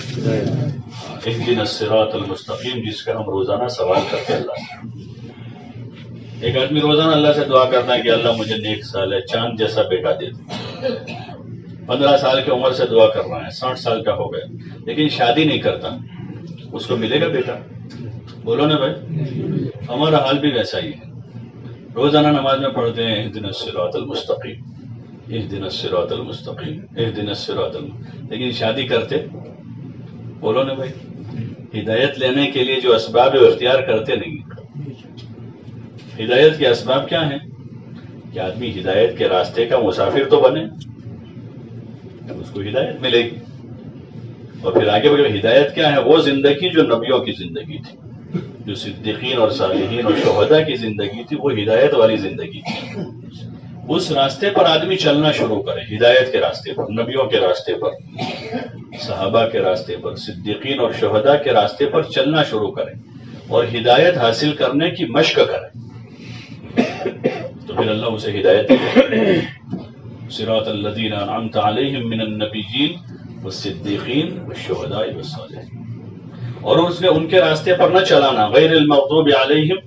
اہدنا الصراط المستقیم، جس کا ہم روزانہ سوال کرتے ہیں اللہ سے. ایک آدمی روزانہ اللہ سے دعا کرتا ہے کہ اللہ مجھے نیک سال ہے، چاند جیسا بیٹا دے دے. 15 سال کی عمر سے دعا کر رہا ہے، 60 سال کا ہو گیا، لیکن شادی نہیں کرتا. اس کو ملے گا بیٹا؟ بولو نا بھائی. ہمارا حال بھی ویسا ہی ہے. روزانہ نماز میں پڑھتے ہیں اہدنا الصراط المستقیم، اہدنا الصراط المستقیم، اہدنا الصراط المستقیم، لیکن شادی کرتے؟ بولو نا بھائی. ہدایت لینے کے لیے جو اسباب ہے وہ اختیار کرتے نہیں. ہدایت کے اسباب کیا ہیں؟ کہ آدمی ہدایت کے راستے کا مسافر تو بنے، اس کو ہدایت ملے گی. اور پھر آگے بڑھے. ہدایت کیا ہے؟ وہ زندگی جو نبیوں کی زندگی تھی، جو صدیقین اور صالحین اور شہداء کی زندگی تھی، وہ ہدایت والی زندگی تھی. اس راستے پر آدمی چلنا شروع کرے، ہدایت کے راستے پر، نبیوں کے راستے پر، صحابہ کے راستے پر، صدیقین اور شہداء کے راستے پر چلنا شروع کرے اور ہدایت حاصل کرنے کی مشق کرے، تو پھر اللہ اسے ہدایت دے. صراط الذین انعمت علیہم من النبیین والصدیقین والشہداء والصالحین. اور اس نے ان کے راستے پر نہ چلانا، غیر المغضوب علیہم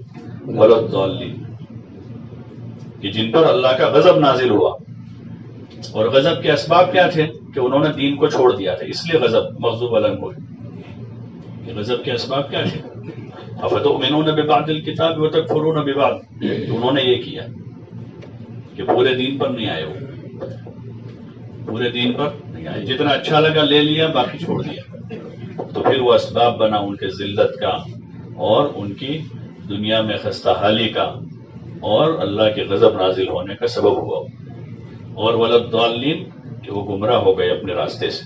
ولا الضالین، کہ جن پر اللہ کا غضب نازل ہوا. اور غضب کے اسباب کیا تھے؟ کہ انہوں نے دین کو چھوڑ دیا تھا، اس لیے غضب مغضوب علیہم ہوئے. کہ غضب کے اسباب کیا تھے؟ افتؤمنون ببعض الکتاب وتکفرون ببعض. انہوں نے یہ کیا کہ پورے دین پر نہیں آئے، وہ پورے دین پر نہیں آئے، جتنا اچھا لگا لے لیا، باقی چھوڑ دیا. تو پھر وہ اسباب بنا ان کے ذلت کا اور ان کی دنیا میں خستہ حالی کا اور اللہ کے غضب نازل ہونے کا سبب ہوا. اور وللضالین، کہ وہ گمراہ ہو گئے اپنے راستے سے.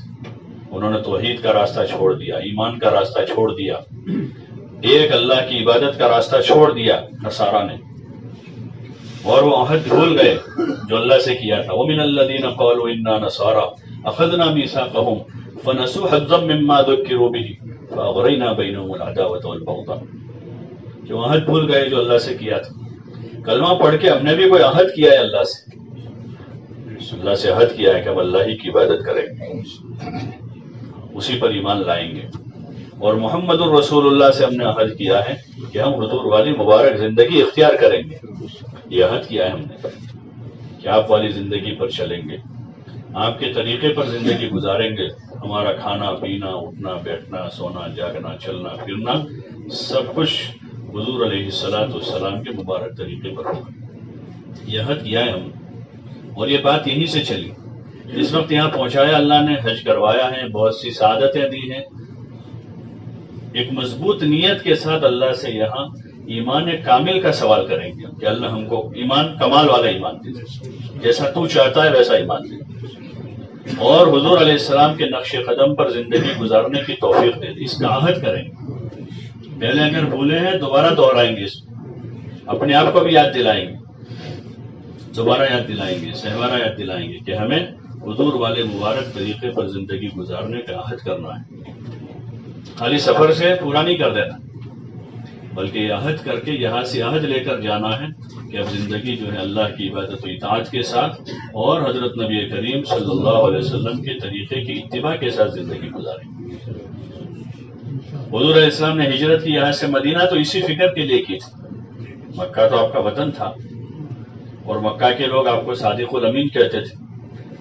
انہوں نے توحید کا راستہ چھوڑ دیا، ایمان کا راستہ چھوڑ دیا، ایک اللہ کی عبادت کا راستہ چھوڑ دیا نصارہ نے. اور وہ عہد بھول گئے جو اللہ سے کیا تھا. وَمِنَ الَّذِينَ قَالُوا إِنَّا نَصَارَىٰ أَخَذْنَا مِيثَاقَهُمْ فَنَسُوا حَظًّا مِّمَّا ذُكِّرُوا بِهِ فَأَغْرَيْنَا بَيْنَهُمُ الْعَدَاوَةَ وَالْبَغْضَاءَ. جو عہد بھول گئے جو اللہ سے کیا تھا. کلمہ پڑھ کے ہم نے بھی کوئی عہد کیا ہے اللہ سے، اللہ سے عہد کیا ہے کہ ہم اللہ ہی کی عبادت کریں گے، اسی پر ایمان لائیں گے. اور محمد الرسول اللہ سے ہم نے عہد کیا ہے کہ ہم حضور والی مبارک زندگی اختیار کریں گے. یہ عہد کیا ہے ہم نے کہ آپ والی زندگی پر چلیں گے، آپ کے طریقے پر زندگی گزاریں گے. ہمارا کھانا پینا، اٹھنا بیٹھنا، سونا جاگنا، چلنا پھرنا، سب کچھ حضور علیہ السلام کے مبارک طریقے پر ہوگا. یہ عہد کیا ہے ہم، اور یہ بات یہیں سے چلی. اس وقت یہاں پہنچایا اللہ نے، حج کروایا ہے، بہت سی سعادتیں دی ہیں. ایک مضبوط نیت کے ساتھ اللہ سے یہاں ایمان کامل کا سوال کریں گے کہ اللہ ہم کو ایمان کمال والا ایمان دے، جیسا تو چاہتا ہے ویسا ایمان دے، اور حضور علیہ السلام کے نقش قدم پر زندگی گزارنے کی توفیق دے دے. اس کا عہد کریں گے. پہلے اگر بھولے ہیں دوبارہ دہرائیں گے، اپنے آپ کو بھی یاد دلائیں گے، دوبارہ یاد دلائیں گے، سہوارا یاد دلائیں گے کہ ہمیں حضور والے مبارک طریقے پر زندگی گزارنے کا عہد کرنا ہے. خالی سفر سے پورا نہیں کر دینا، بلکہ یہ عہد کر کے یہاں سے عہد لے کر جانا ہے کہ اب زندگی جو ہے اللہ کی عبادت و اطاعت کے ساتھ اور حضرت نبی کریم صلی اللہ علیہ وسلم کے طریقے کی اتباع کے ساتھ زندگی گزاریں. حضور علیہ السلام نے ہجرت کی یہاں سے مدینہ تو اسی فکر کے لیے کی تھی. مکہ تو آپ کا وطن تھا اور مکہ کے لوگ آپ کو صادق الامین کہتے تھے.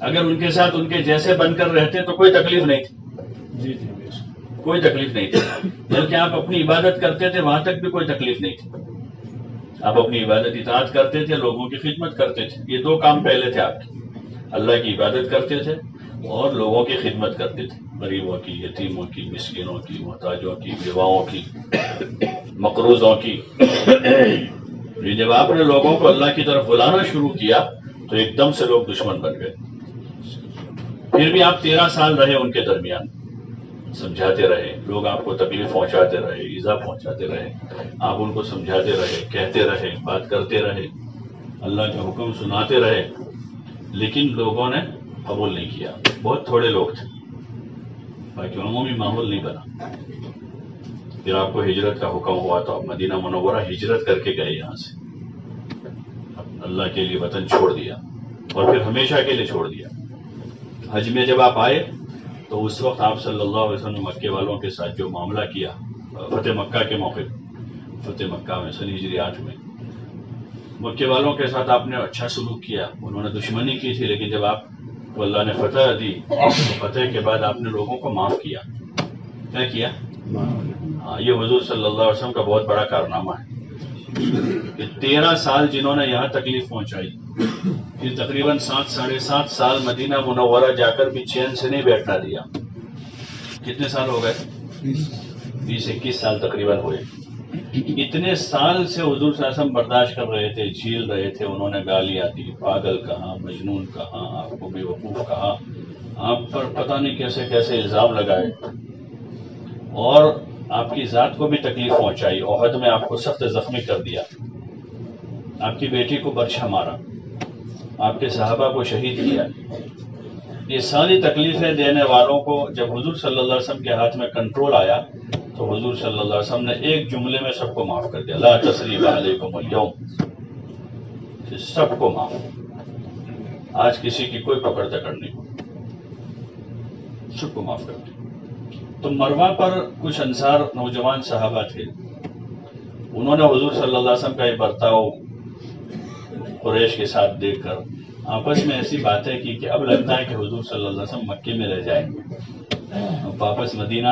اگر ان کے ساتھ ان کے جیسے بن کر رہتے تو کوئی تکلیف نہیں تھی، کوئی تکلیف نہیں تھی. بلکہ آپ اپنی عبادت کرتے تھے، وہاں تک بھی کوئی تکلیف نہیں تھی. آپ اپنی عبادت اطاعت کرتے تھے، لوگوں کی خدمت کرتے تھے. یہ دو کام پہلے تھے آپ کے، اللہ کی عبادت کرتے تھے اور لوگوں کی خدمت کرتے تھے، غریبوں کی، یتیموں کی، مسکینوں کی، محتاجوں کی، بیواؤں کی، مقروضوں کی. جب آپ نے لوگوں کو اللہ کی طرف بلانا شروع کیا تو ایک دم سے لوگ دشمن بن گئے. پھر بھی آپ 13 سال رہے ان کے درمیان، سمجھاتے رہے، لوگ آپ کو تکلیف پہنچاتے رہے، ایذا پہنچاتے رہے، آپ ان کو سمجھاتے رہے، کہتے رہے، بات کرتے رہے، اللہ کے حکم سناتے رہے، لیکن لوگوں نے قبول نہیں کیا. بہت تھوڑے لوگ تھے، باقی عمومی ماحول نہیں بنا. پھر آپ کو ہجرت کا حکم ہوا تو آپ مدینہ منورہ ہجرت کر کے گئے یہاں سے، اللہ کے لیے وطن چھوڑ دیا اور پھر ہمیشہ کے لیے چھوڑ دیا۔ حج میں جب آپ آئے تو اس وقت آپ صلی اللہ علیہ وسلم نے مکے والوں کے ساتھ جو معاملہ کیا فتح مکہ کے موقع، فتح مکہ میں سن ہجری 8 میں مکے والوں کے ساتھ آپ نے اچھا سلوک کیا، انہوں نے دشمنی کی تھی، لیکن جب آپ کو اللہ نے فتح دی تو فتح کے بعد آپ نے لوگوں کو معاف کیا۔ کیا کیا؟ ہاں، یہ حضور صلی اللہ علیہ وسلم کا بہت بڑا کارنامہ ہے کہ 13 سال جنہوں نے یہاں تکلیف پہنچائی، پھر تقریباً 7 سال مدینہ منورہ جا کر بھی چین سے نہیں بیٹھنا دیا۔ کتنے سال ہو گئے؟ 20-21 سال تقریباً ہوئے۔ اتنے سال سے حضور صلی اللہ علیہ وسلم برداشت کر رہے تھے، جھیل رہے تھے، انہوں نے گالیاں دی، پاگل کہا، مجنون کہا، آپ کو بے وقوف کہا، آپ پر پتہ نہیں کیسے کیسے الزام لگائے، اور آپ کی ذات کو بھی تکلیف پہنچائی۔ احد میں آپ کو سخت زخمی کر دیا، آپ کی بیٹی کو برچھا مارا، آپ کے صحابہ کو شہید کیا۔ یہ ساری تکلیفیں دینے والوں کو جب حضور صلی اللہ علیہ وسلم کے ہاتھ میں کنٹرول آیا تو حضور صلی اللہ علیہ وسلم نے ایک جملے میں سب کو معاف کر دیا، لا تثریب علیکم اليوم، سب کو معاف۔ آج کسی کی کوئی پکڑ دکڑ نہیں، سب کو معاف کر دیا۔ تو مروہ پر کچھ انصار نوجوان صحابہ تھے، انہوں نے حضور صلی اللہ علیہ وسلم کا یہ برتاؤ قریش کے ساتھ دیکھ کر آپس میں ایسی باتیں کی کہ اب لگتا ہے کہ حضور صلی اللہ علیہ وسلم مکے میں رہ جائیں گے، واپس مدینہ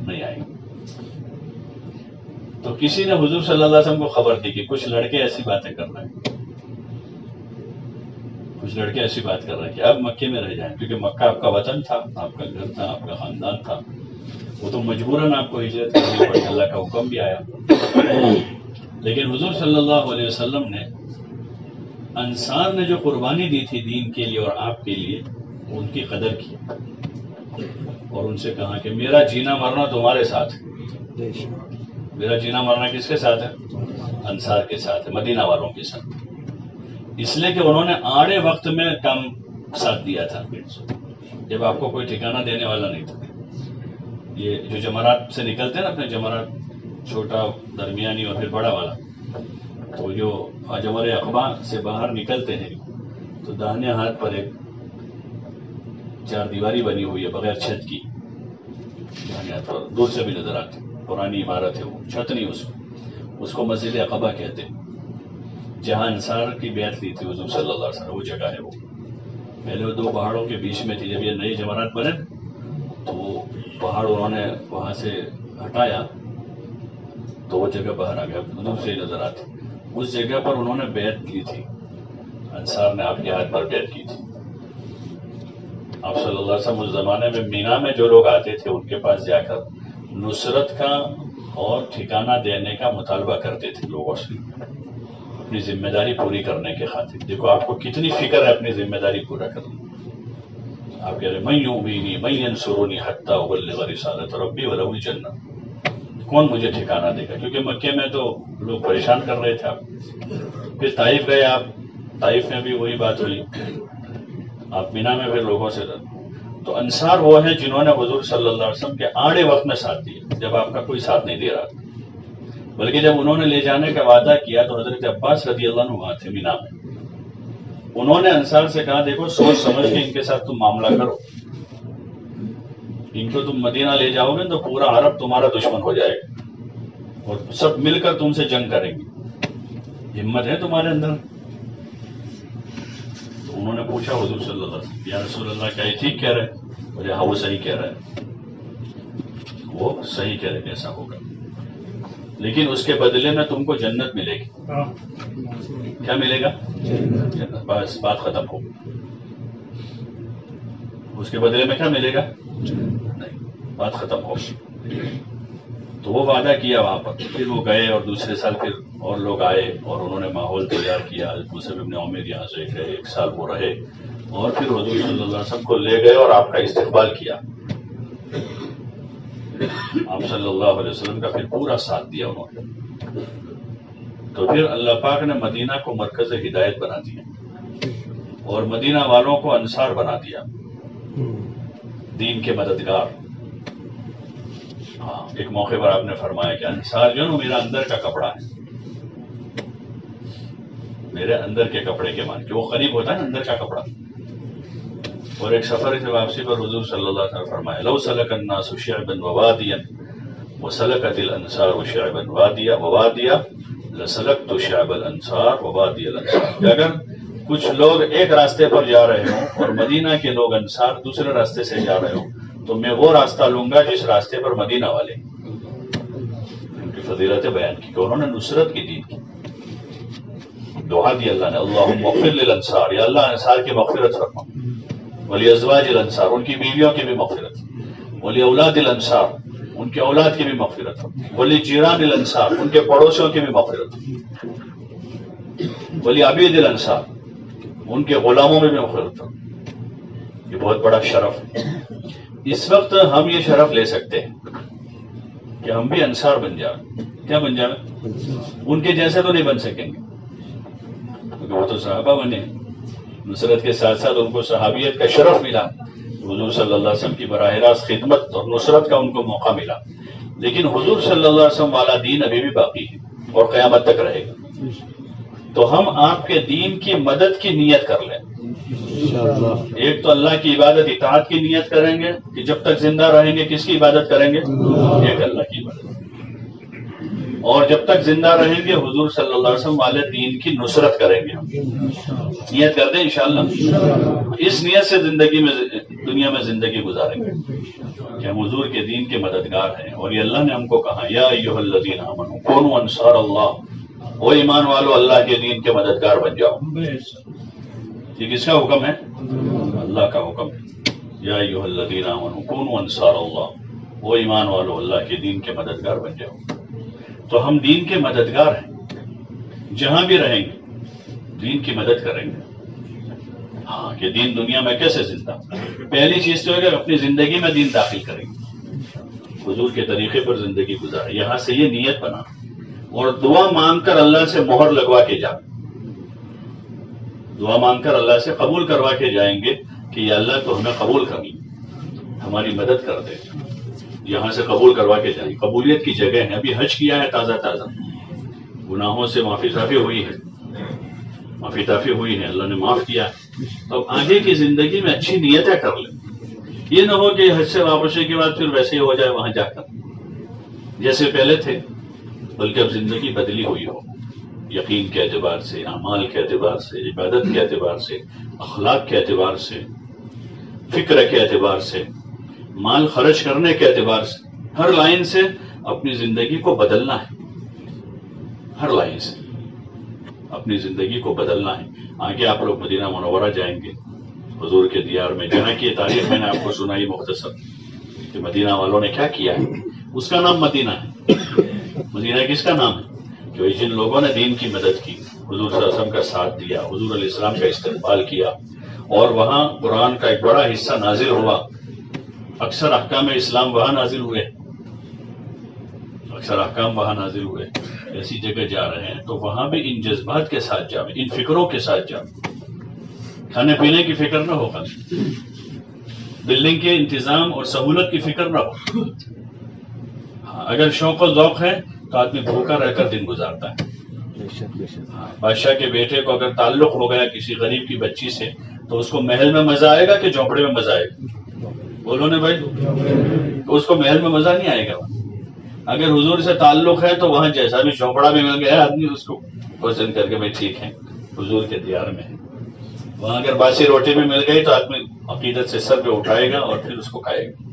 نہیں آئیں گے۔ تو کسی نے حضور صلی اللہ علیہ وسلم کو خبر دی کہ کچھ لڑکے ایسی باتیں کر رہے ہیں، کچھ لڑکے ایسی بات کر رہے ہیں کہ اب مکے میں رہ جائیں، کیونکہ مکہ آپ کا وطن تھا، آپ کا گھر تھا، آپ کا خاندان تھا، وہ تو مجبوراً آپ کو ہجرت کرنی پڑی، اللہ کا حکم بھی آیا۔ لیکن حضور صلی اللہ علیہ وسلم نے انصار نے جو قربانی دی تھی دین کے لیے اور آپ کے لیے، ان کی قدر کی اور ان سے کہا کہ میرا جینا مرنا تمہارے ساتھ ہے۔ میرا جینا مرنا کس کے ساتھ ہے؟ انصار کے ساتھ ہے، مدینہ والوں کے ساتھ، اس لیے کہ انہوں نے آڑے وقت میں کام ساتھ دیا تھا، جب آپ کو کوئی ٹھکانہ دینے والا نہیں تھا۔ یہ جو جمرات سے نکلتے ہیں نا، اپنے جمرات چھوٹا، درمیانی اور پھر بڑا والا، تو جو جمر عقبہ سے باہر نکلتے ہیں تو داہنے ہاتھ پر ایک 4 دیواری بنی ہوئی ہے بغیر چھت کی، داہنے ہاتھ پر دور سے بھی نظر آتی، پرانی عمارت ہے، وہ چھت نہیں اس کو مسجد عقبہ کہتے ہیں، جہاں انصار کی بیعت لی تھی حضور صلی اللہ علیہ وسلم، وہ جگہ ہے۔ وہ پہلے وہ 2 پہاڑوں کے بیچ میں تھی، جب یہ نئے جمرات بنے تو وہ پہاڑ انہوں نے وہاں سے ہٹایا تو وہ جگہ باہر آ گیا، دور سے نظر آتی۔ اس جگہ پر انہوں نے بیعت کی تھی، انصار نے آپ کے ہاتھ پر بیعت کی تھی۔ آپ صلی اللہ علیہ وسلم اس زمانے میں مینا میں جو لوگ آتے تھے ان کے پاس جا کر نصرت کا اور ٹھکانہ دینے کا مطالبہ کرتے تھے لوگوں سے، اپنی ذمہ داری پوری کرنے کے خاطر۔ دیکھو آپ کو کتنی فکر ہے اپنی ذمہ داری پورا کرنے۔ آپ کہہ رہے من یؤوینی من ینصرنی حتی ابلغ رسالۃ ربی ولو الجنہ، کون مجھے ٹھکانہ دے گا؟ کیونکہ مکے میں تو لوگ پریشان کر رہے تھے آپ۔ پھر طائف گئے آپ، طائف میں بھی وہی بات ہوئی، آپ مینا میں پھر لوگوں سے تو انصار وہ ہیں جنہوں نے حضور صلی اللہ علیہ وسلم کے آڑے وقت میں ساتھ دیا، جب آپ کا کوئی ساتھ نہیں دے رہا تھا۔ بلکہ جب انہوں نے لے جانے کا وعدہ کیا تو حضرت عباس رضی اللہ عنہ وہاں تھے مینا میں، انہوں نے انصار سے کہا دیکھو سوچ سمجھ کے ان کے ساتھ تم معاملہ کرو، ان کو تم مدینہ لے جاؤ گے تو پورا عرب تمہارا دشمن ہو جائے گا اور سب مل کر تم سے جنگ کریں گے، ہمت ہے تمہارے اندر؟ تو انہوں نے پوچھا حضور صلی اللہ علیہ وسلم، یا رسول اللہ کیا یہ ٹھیک کہہ رہے ہیں؟ بولے ہاں وہ صحیح کہہ رہے ہیں، وہ صحیح کہہ رہے ہیں، ایسا ہوگا، لیکن اس کے بدلے میں تم کو جنت ملے گی۔ کیا ملے گا؟ جنت۔ بس بات ختم ہو، اس کے بدلے میں کیا ملے گا؟ نہیں، بات ختم ہو۔ تو وہ وعدہ کیا وہاں پر، پھر وہ گئے اور دوسرے سال پھر اور لوگ آئے اور انہوں نے ماحول تیار کیا، مصعب ابن عمیر یہاں سے گئے، 1 سال وہ رہے اور پھر حضور صلی اللہ علیہ وسلم کو لے گئے اور آپ کا استقبال کیا۔ آپ صلی اللہ علیہ وسلم کا پھر پورا ساتھ دیا انہوں نے۔ تو پھر اللہ پاک نے مدینہ کو مرکز ہدایت بنا دیا اور مدینہ والوں کو انصار بنا دیا، دین کے مددگار۔ ہاں ایک موقع پر آپ نے فرمایا کہ انصار جو ہے میرا اندر کا کپڑا ہے، میرے اندر کے کپڑے کے مان کے وہ قریب ہوتا ہے نا اندر کا کپڑا. اور ایک سفر سے واپسی پر حضور صلی اللہ علیہ وسلم فرمایا لو سلک الناس شعبا ووادیا وسلکت الانصار شعبا ووادیا لسلکت شعب الانصار ووادی الانصار. کہ اگر کچھ لوگ ایک راستے پر جا رہے ہوں اور مدینہ کے لوگ انصار دوسرے راستے سے جا رہے ہوں تو میں وہ راستہ لوں گا جس راستے پر مدینہ والے ان کی فضیلت بیان کی کہ انہوں نے نصرت کی دین کی. دعا دی اللہ نے اللہم اغفر للانصار، یا اللہ انصار کی مغفرت فرما، ولی ازواج الانصار ان کی بیویوں کی بھی مغفرت، ولی اولاد الانصار ان کے اولاد کی بھی مغفرت، ولی جیران الانصار ان کے پڑوسیوں کی بھی مغفرت، ولی عبید الانصار ان کے غلاموں میں بھی مغفرت. یہ بہت بڑا شرف ہے. اس وقت ہم یہ شرف لے سکتے ہیں کہ ہم بھی انصار بن جائیں. کیا بن جائیں؟ ان کے جیسے تو نہیں بن سکیں گے کیونکہ وہ تو صحابہ بنے، نصرت کے ساتھ ساتھ ان کو صحابیت کا شرف ملا، حضور صلی اللہ علیہ وسلم کی براہ راست خدمت اور نصرت کا ان کو موقع ملا. لیکن حضور صلی اللہ علیہ وسلم والا دین ابھی بھی باقی ہے اور قیامت تک رہے گا. تو ہم آپ کے دین کی مدد کی نیت کر لیں. ایک تو اللہ کی عبادت اطاعت کی نیت کریں گے کہ جب تک زندہ رہیں گے کس کی عبادت کریں گے؟ ایک اللہ کی عبادت. اور جب تک زندہ رہیں گے حضور صلی اللہ علیہ وسلم والے دین کی نصرت کریں گے. ہم نیت کر دیں انشاءاللہ. اس نیت سے زندگی میں دنیا میں زندگی گزاریں گے کہ ہم حضور کے دین کے مددگار ہیں. اور یہ اللہ نے ہم کو کہا یا ایھا الذین آمنوا کونوا انصار اللہ، وہ ایمان والو اللہ کے دین کے مددگار بن جاؤ. یہ کس کا حکم ہے؟ اللہ کا حکم ہے. یا ایھا الذین آمنوا کونوا انصار اللہ، وہ ایمان والو اللہ کے دین کے مددگار بن جاؤ. تو ہم دین کے مددگار ہیں، جہاں بھی رہیں گے دین کی مدد کریں گے. ہاں کہ دین دنیا میں کیسے زندہ؟ پہلی چیز تو ہے کہ اپنی زندگی میں دین داخل کریں گے، حضور کے طریقے پر زندگی گزاریں. یہاں سے یہ نیت بنا اور دعا مانگ کر اللہ سے مہر لگوا کے جائیں. دعا مانگ کر اللہ سے قبول کروا کے جائیں گے کہ یا اللہ تو ہمیں قبول کر لی، ہماری مدد کر دے. یہاں سے قبول کروا کے جائیں. قبولیت کی جگہ ہے. ابھی حج کیا ہے تازہ تازہ، گناہوں سے معافی تافی ہوئی ہے، معافی تافی ہوئی ہے، اللہ نے معاف کیا. تو آگے کی زندگی میں اچھی نیتیں کر لیں. یہ نہ ہو کہ حج سے واپسی کے بعد پھر ویسے ہی ہو جائے وہاں جا کر جیسے پہلے تھے، بلکہ اب زندگی بدلی ہوئی ہو یقین کے اعتبار سے، اعمال کے اعتبار سے، عبادت کے اعتبار سے، اخلاق کے اعتبار سے، فکر کے اعتبار سے، مال خرچ کرنے کے اعتبار سے، ہر لائن سے اپنی زندگی کو بدلنا ہے. ہر لائن سے اپنی زندگی کو بدلنا ہے. آگے آپ لوگ مدینہ منورہ جائیں گے، حضور کے دیار میں، جہاں کی تاریخ میں نے آپ کو سنائی مختصر کہ مدینہ والوں نے کیا کیا ہے. اس کا نام مدینہ ہے. مدینہ کس کا نام ہے؟ کہ جن لوگوں نے دین کی مدد کی، حضور صلی اللہ علیہ وسلم کا ساتھ دیا، حضور علیہ السلام کا استقبال کیا، اور وہاں قرآن کا ایک بڑا حصہ نازل ہوا. اکثر احکام اسلام وہاں نازل ہوئے، اکثر احکام وہاں نازل ہوئے. ایسی جگہ جا رہے ہیں تو وہاں بھی ان جذبات کے ساتھ جاؤ، ان فکروں کے ساتھ جاؤ. کھانے پینے کی فکر نہ ہو، بلڈنگ کے انتظام اور سہولت کی فکر نہ ہو. اگر شوق و ذوق ہے تو آدمی بھوکا رہ کر دن گزارتا ہے. بادشاہ کے بیٹے کو اگر تعلق ہو گیا کسی غریب کی بچی سے تو اس کو محل میں مزہ آئے گا کہ جھونپڑے میں مزہ آئے گا؟ بولو نا بھائی، اس کو محل میں مزہ نہیں آئے گا. اگر حضور سے تعلق ہے تو وہاں جیسا بھی جھونپڑا بھی مل گیا آدمی اس کو پسند کر کے بھائی ٹھیک ہے حضور کے دیار میں ہے. وہاں اگر باسی روٹی بھی مل گئی تو آدمی عقیدت سے سر پہ اٹھائے گا اور پھر اس کو کھائے گا.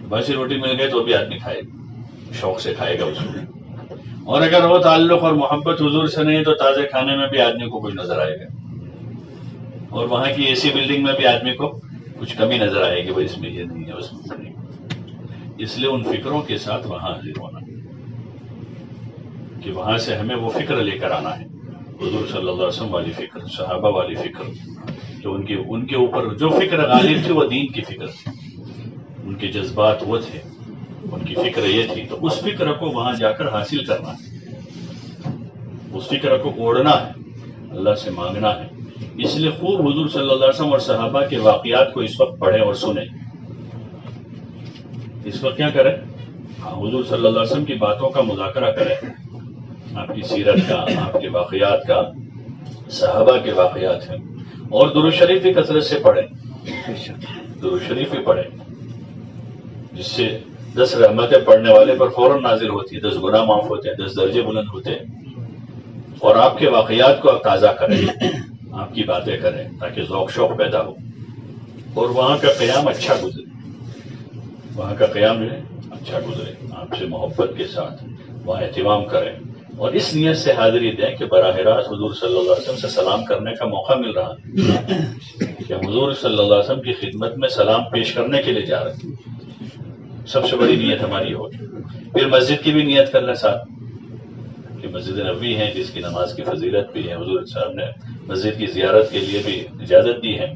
باسی روٹی مل گئی تو بھی آدمی کھائے گا، شوق سے کھائے گا اس کو. اور اگر وہ تعلق اور محبت حضور سے نہیں تو تازے کھانے میں بھی آدمی کو کچھ نظر آئے گا، اور وہاں کی ایسی بلڈنگ میں بھی آدمی کو کچھ کمی نظر آئے گی، وہ اس میں یہ نہیں ہے اس میں نہیں. اس لیے ان فکروں کے ساتھ وہاں حاضر ہونا کہ وہاں سے ہمیں وہ فکر لے کر آنا ہے، حضور صلی اللہ علیہ وسلم والی فکر، صحابہ والی فکر. جو ان کے اوپر جو فکر غالب تھی وہ دین کی فکر تھی، ان کے جذبات وہ تھے، ان کی فکر یہ تھی. تو اس فکر کو وہاں جا کر حاصل کرنا ہے، اس فکر کو اوڑھنا ہے، اللہ سے مانگنا ہے. اس لیے خوب حضور صلی اللہ علیہ وسلم اور صحابہ کے واقعات کو اس وقت پڑھیں اور سنیں. اس وقت کیا کریں؟ حضور صلی اللہ علیہ وسلم کی باتوں کا مذاکرہ کریں، آپ کی سیرت کا، آپ کے واقعات کا، صحابہ کے واقعات ہیں، اور درود شریف بھی کثرت سے پڑھیں، درود شریف بھی پڑھیں، جس سے 10 رحمتیں پڑھنے والے پر فوراً نازل ہوتی ہیں، 10 گناہ معاف ہوتے ہیں، 10 درجے بلند ہوتے ہیں، اور آپ کے واقعات کو آپ تازہ کریں، آپ کی باتیں کریں تاکہ ذوق شوق پیدا ہو، اور وہاں کا قیام اچھا گزرے، وہاں کا قیام جو ہے اچھا گزرے، آپ سے محبت کے ساتھ وہاں اہتمام کریں، اور اس نیت سے حاضری دیں کہ براہ راست حضور صلی اللہ علیہ وسلم سے سلام کرنے کا موقع مل رہا ہے، کہ حضور صلی اللہ علیہ وسلم کی خدمت میں سلام پیش کرنے کے لیے جا رہے ہیں، سب سے بڑی نیت ہماری ہوگی۔ پھر مسجد کی بھی نیت کر لیں ساتھ، کہ مسجد نبوی ہے جس کی نماز کی فضیلت بھی ہے، حضور صاحب نے مسجد کی زیارت کے لیے بھی اجازت دی ہے،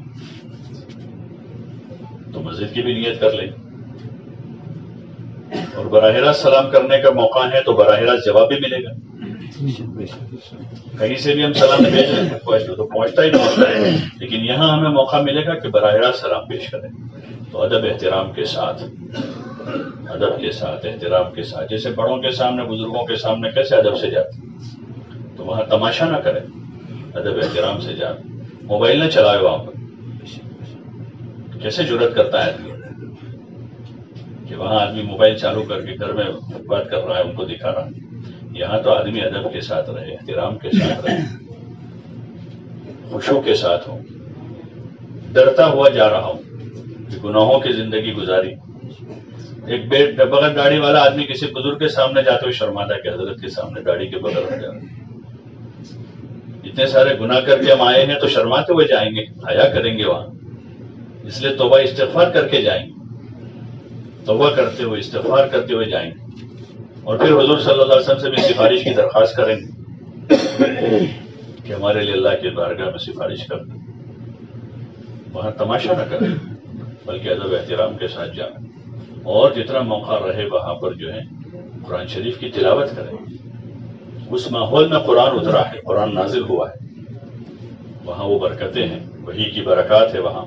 تو مسجد کی بھی نیت کر لیں، اور براہ راست سلام کرنے کا موقع ہے تو براہ راست جواب بھی ملے گا۔ کہیں سے بھی ہم سلام بھیج رہے ہیں تو پہنچتا ہی پہنچتا ہے، لیکن یہاں ہمیں موقع ملے گا کہ براہ راست سلام پیش کریں، تو ادب احترام کے ساتھ، ادب کے ساتھ، احترام کے ساتھ، جیسے بڑوں کے سامنے، بزرگوں کے سامنے کیسے ادب سے جاتے، تو وہاں تماشا نہ کریں، ادب احترام سے جائیں، موبائل نہ چلائے وہاں پر، کیسے جرأت کرتا ہے آدمی کہ وہاں آدمی موبائل چالو کر کے گھر میں بات کر رہا ہے، ان کو دکھا رہا ہے۔ یہاں تو آدمی ادب کے ساتھ رہے، احترام کے ساتھ رہے، خشوع کے ساتھ ہو، ڈرتا ہوا جا رہا ہوں کہ گناہوں کی زندگی گزاری۔ ایک بغیر داڑھی والا آدمی کسی بزرگ کے سامنے جاتے ہوئے شرماتا ہے کہ حضرت کے سامنے داڑھی کے بغیر ہو جا رہا ہے۔ اتنے سارے گناہ کر کے ہم آئے ہیں تو شرماتے ہوئے جائیں گے، حیا کریں گے وہاں، اس لیے توبہ استغفار کر کے جائیں گے، توبہ کرتے ہوئے استغفار کرتے ہوئے جائیں گے، اور پھر حضور صلی اللہ علیہ وسلم سے بھی سفارش کی درخواست کریں گے کہ ہمارے لیے اللہ کے بارگاہ میں سفارش کر دیں۔ وہاں تماشا نہ کریں بلکہ ادب احترام کے ساتھ جائیں، اور جتنا موقع رہے وہاں پر جو ہے قرآن شریف کی تلاوت کریں۔ اس ماحول میں قرآن اترا ہے، قرآن نازل ہوا ہے، وہاں وہ برکتیں ہیں، وحی کی برکات ہے وہاں،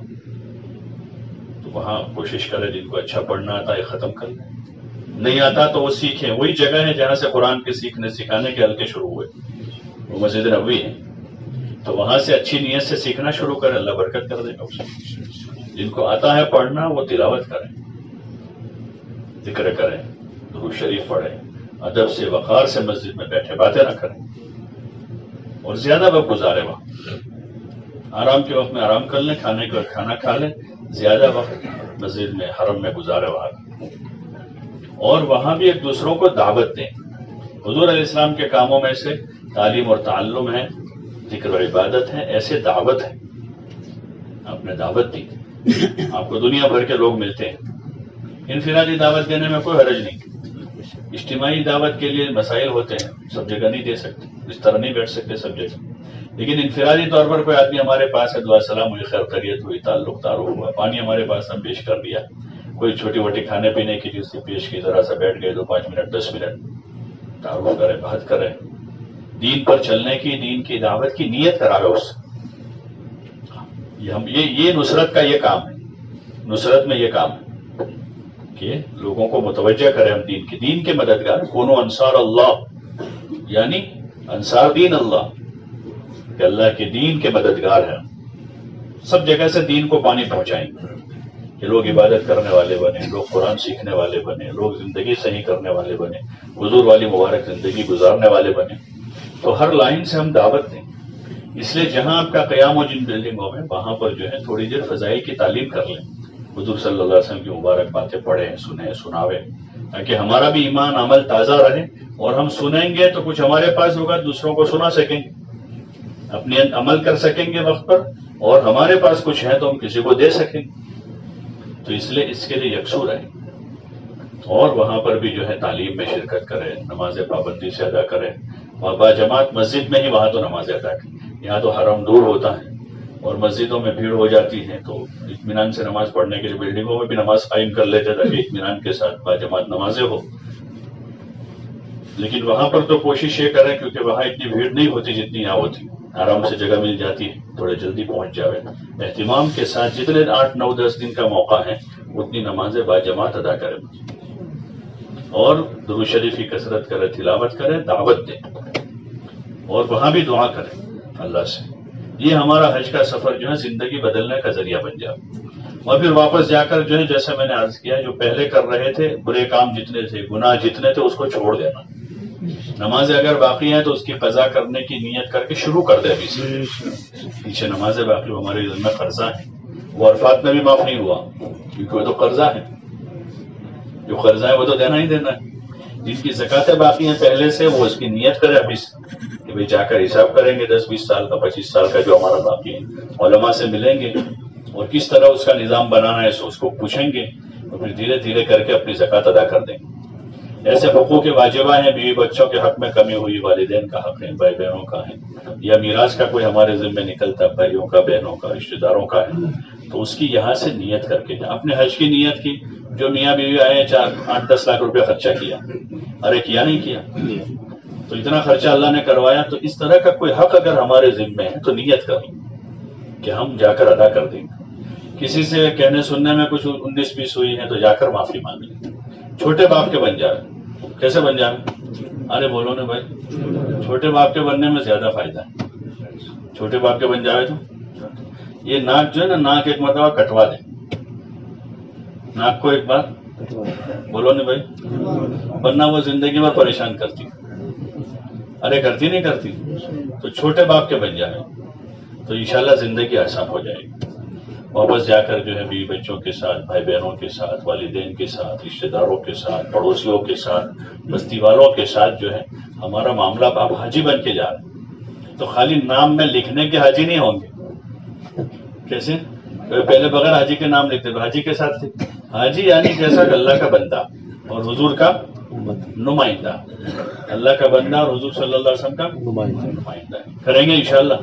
تو وہاں کوشش کریں جن کو اچھا پڑھنا آتا ہے ختم کر لیں، نہیں آتا تو وہ سیکھیں۔ وہی جگہ ہے جہاں سے قرآن کے سکھانے کے حلقے شروع ہوئے، وہ مسجد نبوی ہے، تو وہاں سے اچھی نیت سے سیکھنا شروع کریں، اللہ برکت کر دے گا اسے۔ جن کو آتا ہے پڑھنا وہ تلاوت کریں، ذکر کریں، درود شریف پڑھیں، ادب سے وقار سے مسجد میں بیٹھے، باتیں نہ کریں، اور زیادہ وقت گزارے وہاں۔ آرام کے وقت میں آرام کر لیں، کھانے کا کھانا کھا لیں، زیادہ وقت مسجد میں حرم میں گزارے وہاں، اور وہاں بھی ایک دوسروں کو دعوت دیں۔ حضور علیہ السلام کے کاموں میں سے تعلیم اور تعلم ہے، ذکر و عبادت ہے، ایسے دعوت ہے، آپ نے دعوت دی، آپ کو دنیا بھر کے لوگ ملتے ہیں، انفرادی دعوت دینے میں کوئی حرج نہیں، اجتماعی دعوت کے لیے مسائل ہوتے ہیں، سب جگہ نہیں دے سکتے، اس طرح نہیں بیٹھ سکتے سب جگہ، لیکن انفرادی طور پر کوئی آدمی ہمارے پاس ہے، دعا سلام ہوئی، خیر خیریت ہوئی، تعلق تعارف ہوا، پانی ہمارے پاس ہم پیش کر دیا، کوئی چھوٹی موٹی کھانے پینے کی چیز پیش کی، ذرا سا بیٹھ گئے 2-5 منٹ 10 منٹ تعارف کریں، بات کریں، دین پر چلنے کی، دین کی دعوت کی نیت کرائے اس سے۔ یہ نصرت کا یہ کام ہے، نصرت میں یہ کام ہے کہ لوگوں کو متوجہ کریں ہم دین کے مددگار، کونو انصار اللہ، یعنی انصار دین اللہ، کہ اللہ کے دین کے مددگار ہیں، سب جگہ سے دین کو پانی پہنچائیں گے، کہ لوگ عبادت کرنے والے بنے، لوگ قرآن سیکھنے والے بنے، لوگ زندگی صحیح کرنے والے بنے، حضور والی مبارک زندگی گزارنے والے بنے، تو ہر لائن سے ہم دعوت دیں۔ اس لیے جہاں آپ کا قیام ہو جن بلڈنگوں میں، وہاں پر جو ہے تھوڑی دیر فضائل کی تعلیم کر لیں، حضور صلی اللہ علیہ وسلم کی مبارک باتیں پڑھیں، سنیں، سناویں، تاکہ ہمارا بھی ایمان عمل تازہ رہے، اور ہم سنیں گے تو کچھ ہمارے پاس ہوگا، دوسروں کو سنا سکیں گے، اپنے عمل کر سکیں گے وقت پر، اور ہمارے پاس کچھ ہے تو ہم کسی کو دے سکیں گے، تو اس لیے اس کے لیے یکسو رہیں، اور وہاں پر بھی جو ہے تعلیم میں شرکت کریں، نماز پابندی سے ادا کریں، اور باجماعت مسجد میں ہی وہاں تو نماز ادا کریں۔ یہاں تو حرم دور ہوتا ہے اور مسجدوں میں بھیڑ ہو جاتی ہے، تو اطمینان سے نماز پڑھنے کے لیے بلڈنگوں میں بھی نماز قائم کر لیتے تاکہ اطمینان کے ساتھ باجماعت نمازیں ہو، لیکن وہاں پر تو کوشش یہ کریں کیونکہ وہاں اتنی بھیڑ نہیں ہوتی جتنی یہاں ہوتی، آرام سے جگہ مل جاتی ہے، تھوڑے جلدی پہنچ جاوے، اہتمام کے ساتھ جتنے 8 9 10 دن کا موقع ہے اتنی نمازیں باجماعت ادا کریں۔ اور درود شریف کی کثرت کرے، تلاوت کرے، دعوت دے، اور وہاں بھی دعا کرے اللہ سے. یہ ہمارا حج کا سفر جو ہے زندگی بدلنے کا ذریعہ بن جائے. اور پھر واپس جا کر جو ہے جیسے میں نے عرض کیا، جو پہلے کر رہے تھے برے کام جتنے تھے، گناہ جتنے تھے، اس کو چھوڑ دینا. نمازیں اگر باقی ہیں تو اس کی قضا کرنے کی نیت کر کے شروع کر دے. ابھی سے پیچھے نمازیں باقی ہمارے ذمہ قرضہ ہے، وہ عرفات میں بھی معاف نہیں ہوا کیونکہ وہ تو قرضہ ہے. جو قرضہ ہے وہ تو دینا ہی دینا ہے. جن کی زکاتیں باقی ہیں پہلے سے، وہ اس کی نیت کرے ابھی سے کہ بھائی جا کر حساب کریں گے 10-20 سال کا، 25 سال کا جو ہمارا باقی ہے. علماء سے ملیں گے اور کس طرح اس کا نظام بنانا ہے اس کو پوچھیں گے، اور پھر دھیرے دھیرے کر کے اپنی زکات ادا کر دیں گے. ایسے حقوق واجبہ ہیں، بیوی بچوں کے حق میں کمی ہوئی، والدین کا حق ہے، بھائی بہنوں کا ہے، یا میراث کا کوئی ہمارے ذمہ نکلتا بھائیوں کا، بہنوں کا، رشتہ داروں کا ہے، تو اس کی یہاں سے نیت کر کے اپنے حج کی نیت کی. جو میاں بیوی آئے 8-10 لاکھ روپے خرچہ کیا، ارے کیا نہیں کیا؟ تو اتنا خرچہ اللہ نے کروایا، تو اس طرح کا کوئی حق اگر ہمارے ذمہ ہے تو نیت کریں کہ ہم جا کر ادا کر دیں گے. کسی سے کہنے سننے میں کچھ 19-20 ہوئی ہے تو جا کر معافی مانگ لیں. چھوٹے باپ کے بن جائے. کیسے بن جائیں؟ ارے بولو نا بھائی، چھوٹے باپ کے بننے میں زیادہ فائدہ ہے. چھوٹے باپ کے بن جائے تو یہ ناک جو ہے نا، ناک ایک مرتبہ کٹوا دیں. ناک کو ایک بار بولو نا بھائی، ورنہ وہ زندگی میں پریشان کرتی. ارے کرتی نہیں کرتی. تو چھوٹے باپ کے بن جائے تو انشاءاللہ زندگی آسان ہو جائے گی. واپس جا کر جو ہے بیوی بچوں کے ساتھ، بھائی بہنوں کے ساتھ، والدین کے ساتھ، رشتہ داروں کے ساتھ، پڑوسیوں کے ساتھ، بستی والوں کے ساتھ جو ہے ہمارا معاملہ. آپ حاجی بن کے جا رہے ہیں تو خالی نام میں لکھنے کے حاجی نہیں ہوں گے. کیسے؟ پہلے بغیر حاجی کے نام لکھتے تھے، حاجی کے ساتھ تھے. حاجی یعنی جیسا اللہ کا بندہ اور حضور کا نمائندہ. اللہ کا بندہ اور حضور صلی اللہ علیہ وسلم کا نمائندہ کریں گے انشاءاللہ.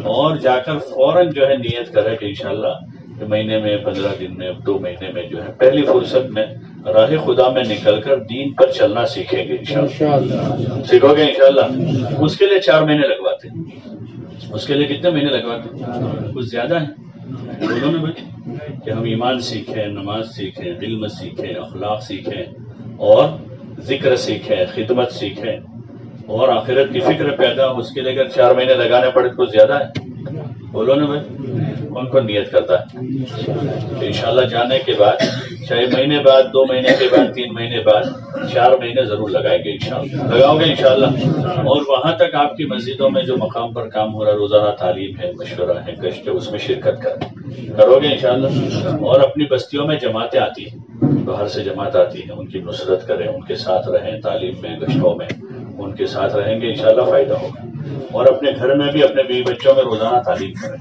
اور جا کر فوراً جو ہے نیت کرے کہ انشاءاللہ کہ مہینے میں، 15 دن میں، 2 مہینے میں جو ہے پہلی فرصت میں راہ خدا میں نکل کر دین پر چلنا سیکھیں گے انشاءاللہ. سیکھو گے انشاءاللہ. اس کے لیے 4 مہینے لگواتے ہیں. اس کے لیے کتنے مہینے لگواتے ہیں؟ کچھ زیادہ ہیں. بولو نا بھائی کہ ہم ایمان سیکھیں، نماز سیکھیں، علم سیکھیں، اخلاق سیکھیں، اور ذکر سیکھیں، خدمت سیکھیں، اور آخرت کی فکر پیدا ہو. اس کے لیے اگر 4 مہینے لگانے پڑے تو زیادہ ہے. بولو نا بھائی، کون کون نیت کرتا ہے کہ انشاءاللہ جانے کے بعد، چاہے مہینے بعد، 2 مہینے کے بعد، 3 مہینے بعد، 4 مہینے ضرور لگائیں گے انشاءاللہ. لگاؤ گے انشاءاللہ. اور وہاں تک آپ کی مسجدوں میں جو مقام پر کام ہو رہا ہے، روزانہ تعلیم ہے، مشورہ ہے، گشت ہے، اس میں شرکت کرو گے انشاءاللہ. اور اپنی بستیوں میں جماعتیں آتی ہیں، باہر سے جماعت آتی ہیں، ان کی نصرت کریں، ان کے ساتھ رہیں، تعلیم میں، گشتوں میں ان کے ساتھ رہیں گے انشاءاللہ فائدہ ہوگا. اور اپنے گھر میں بھی اپنے بیوی بچوں میں روزانہ تعلیم کریں.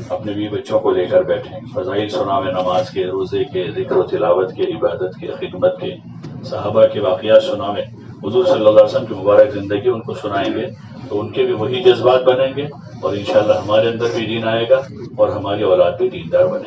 اپنے بیوی بچوں کو لے کر بیٹھیں، فضائل سناویں، نماز کے، روزے کے، ذکر و تلاوت کے، عبادت کے، خدمت کے، صحابہ کے واقعات سناویں. حضور صلی اللہ علیہ وسلم کی مبارک زندگی ان کو سنائیں گے تو ان کے بھی وہی جذبات بنیں گے، اور انشاءاللہ ہمارے اندر بھی دین آئے گا اور ہماری اولاد بھی دیندار بنے گی.